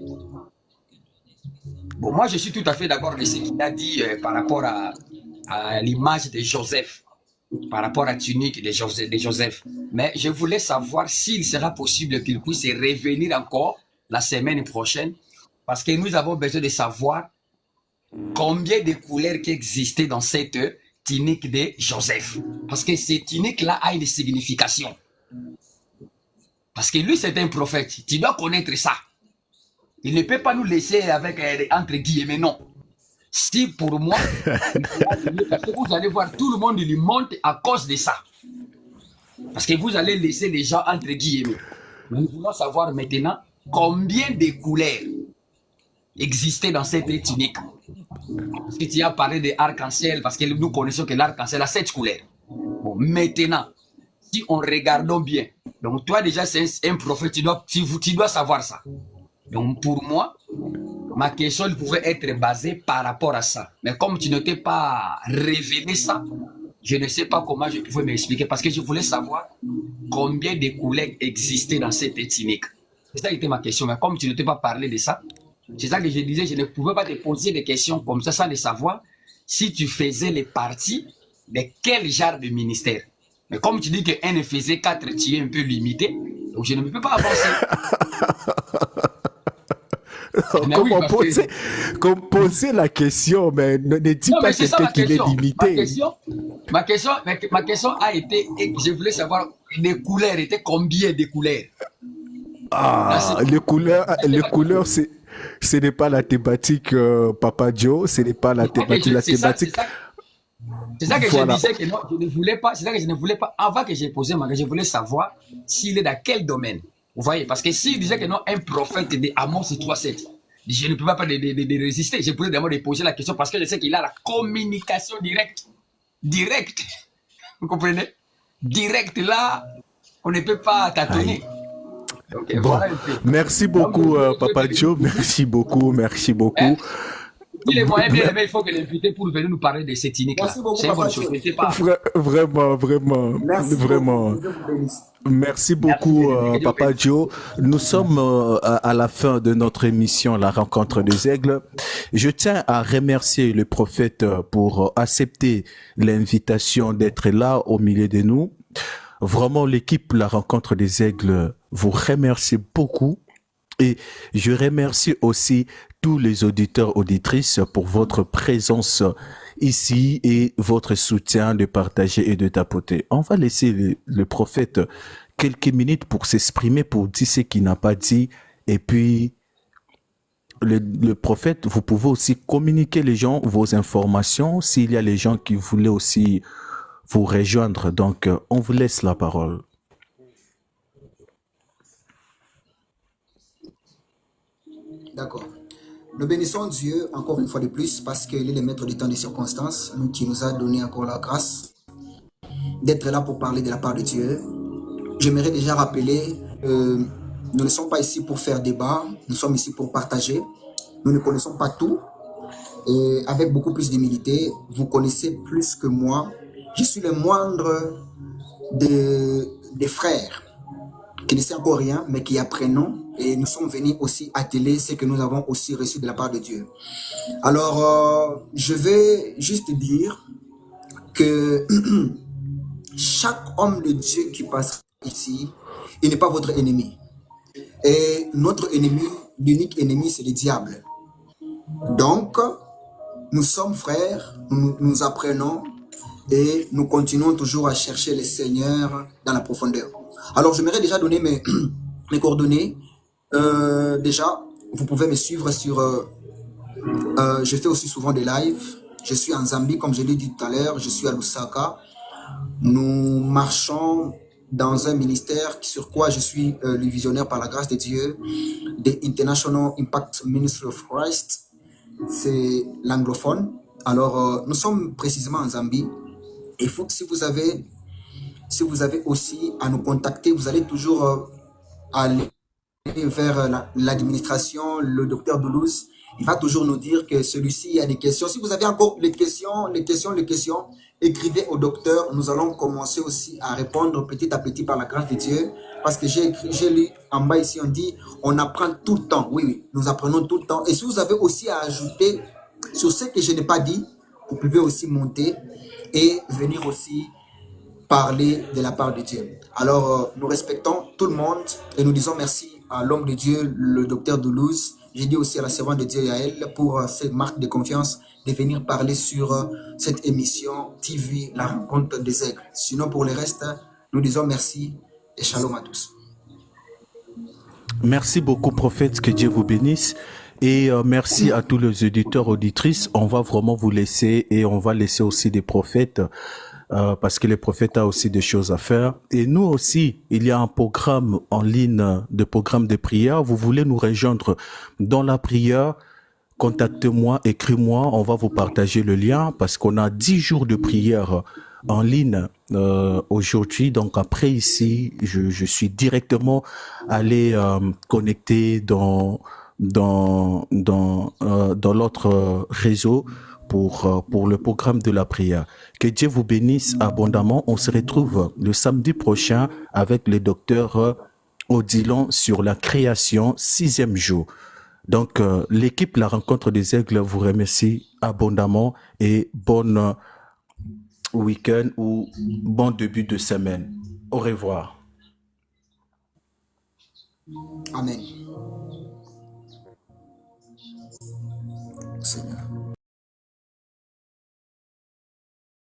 S5: Bon, moi je suis tout à fait d'accord avec ce qu'il a dit par rapport à l'image de Joseph, par rapport à la tunique de Joseph. Mais je voulais savoir s'il sera possible qu'il puisse revenir encore la semaine prochaine, parce que nous avons besoin de savoir combien de couleurs qui existaient dans cette tunique de Joseph. Parce que cette tunique-là a une signification. Parce que lui, c'est un prophète. Tu dois connaître ça. Il ne peut pas nous laisser avec, entre guillemets, non. Si pour moi, parce que vous allez voir, tout le monde lui monte à cause de ça. Parce que vous allez laisser les gens, entre guillemets. Nous voulons savoir maintenant combien de couleurs existaient dans cette tunique. Parce que tu as parlé de arc-en-ciel, parce que nous connaissons que l'arc-en-ciel a 7 couleurs. Bon, maintenant, si on regarde bien, donc toi déjà c'est un prophète, tu dois savoir ça. Donc pour moi, ma question pouvait être basée par rapport à ça. Mais comme tu ne t'es pas révélé ça, je ne sais pas comment je pouvais m'expliquer parce que je voulais savoir combien de couleurs existaient dans cette tunique. C'est ça qui était ma question. Mais comme tu ne t'es pas parlé de ça, c'est ça que je disais, je ne pouvais pas te poser des questions comme ça sans le savoir si tu faisais les parties de quel genre de ministère. Mais comme tu dis qu'un ne faisait 4, tu es un peu limité, donc je ne peux pas avancer.
S3: Comme poser la question, mais ne dis pas quelqu'un qu'il est limité.
S5: Ma question a été, je voulais savoir les couleurs étaient combien de couleurs.
S3: Ah, les couleurs, ce n'est pas la thématique Papa Joe, ce n'est pas la thématique.
S5: C'est ça que je disais que non, je ne voulais pas. C'est ça que je ne voulais pas. Avant que j'ai posé ma question, je voulais savoir s'il est dans quel domaine. Vous voyez, parce que s'il disait que non, un prophète de Amos 3:7, je ne peux pas de résister. Je voulais d'abord poser la question parce que je sais qu'il a la communication directe. Directe. Vous comprenez? Direct là, on ne peut pas tâtonner.
S3: Okay, bon, voilà merci beaucoup, Papa Joe. Merci beaucoup.
S5: Il est moyen bien aimé, il faut que l'invité pour venir nous parler de cette unique-là.
S2: Merci beaucoup, Papa Joe.
S3: Vraiment. Merci beaucoup, Papa Joe. Nous sommes à la fin de notre émission, La Rencontre des Aigles. Je tiens à remercier le prophète pour accepter l'invitation d'être là au milieu de nous. Vraiment, l'équipe La Rencontre des Aigles vous remercie beaucoup. Et je remercie aussi tous les auditeurs, auditrices pour votre présence ici et votre soutien de partager et de tapoter. On va laisser le prophète quelques minutes pour s'exprimer, pour dire ce qu'il n'a pas dit. Et puis, le prophète, vous pouvez aussi communiquer les gens vos informations s'il y a les gens qui voulaient aussi vous rejoindre. Donc, on vous laisse la parole.
S2: D'accord. Nous bénissons Dieu encore une fois de plus parce qu'il est le maître du temps des circonstances, qui nous a donné encore la grâce d'être là pour parler de la part de Dieu. J'aimerais déjà rappeler, nous ne sommes pas ici pour faire débat, nous sommes ici pour partager. Nous ne connaissons pas tout et avec beaucoup plus d'humilité, vous connaissez plus que moi. Je suis le moindre des frères qui ne sait encore rien, mais qui apprenons. Et nous sommes venus aussi atteler ce que nous avons aussi reçu de la part de Dieu. Alors, je vais juste dire que chaque homme de Dieu qui passe ici, il n'est pas votre ennemi. Et notre ennemi, l'unique ennemi, c'est le diable. Donc, nous sommes frères, nous apprenons et nous continuons toujours à chercher le Seigneur dans la profondeur. Alors, j'aimerais déjà donner mes coordonnées. Déjà, vous pouvez me suivre sur... je fais aussi souvent des lives. Je suis en Zambie, comme je l'ai dit tout à l'heure. Je suis à Lusaka. Nous marchons dans un ministère sur quoi je suis le visionnaire par la grâce de Dieu, the International Impact Ministry of Christ. C'est l'anglophone. Alors, nous sommes précisément en Zambie. Il faut que si vous avez aussi à nous contacter, vous allez toujours aller vers l'administration, le docteur Doulouse. Il va toujours nous dire que celui-ci a des questions. Si vous avez encore les questions, écrivez au docteur. Nous allons commencer aussi à répondre petit à petit par la grâce de Dieu. Parce que j'ai lu en bas ici, on dit, on apprend tout le temps. Oui, nous apprenons tout le temps. Et si vous avez aussi à ajouter sur ce que je n'ai pas dit, vous pouvez aussi monter et venir aussi parler de la part de Dieu. Alors, nous respectons tout le monde et nous disons merci à l'homme de Dieu, le docteur Doulouse, J'ai dit aussi à la servante de Dieu Yael pour cette marque de confiance de venir parler sur cette émission TV, la rencontre des aigles. Sinon, pour le reste, nous disons merci et shalom à tous.
S3: Merci beaucoup, prophète, que Dieu vous bénisse. Et merci à tous les auditeurs, auditrices. On va vraiment vous laisser et on va laisser aussi des prophètes parce que les prophètes ont aussi des choses à faire. Et nous aussi, il y a un programme en ligne, de programme de prière. Vous voulez nous rejoindre dans la prière? Contactez-moi, écris-moi, on va vous partager le lien parce qu'on a 10 jours de prière en ligne aujourd'hui. Donc après ici, je suis directement allé connecter dans l'autre réseau pour le programme de la prière. Que Dieu vous bénisse abondamment. On se retrouve le samedi prochain avec le docteur Odilon sur la création, 6e jour. Donc, l'équipe La Rencontre des Aigles vous remercie abondamment et bon week-end ou bon début de semaine. Au revoir.
S2: Amen. Seigneur.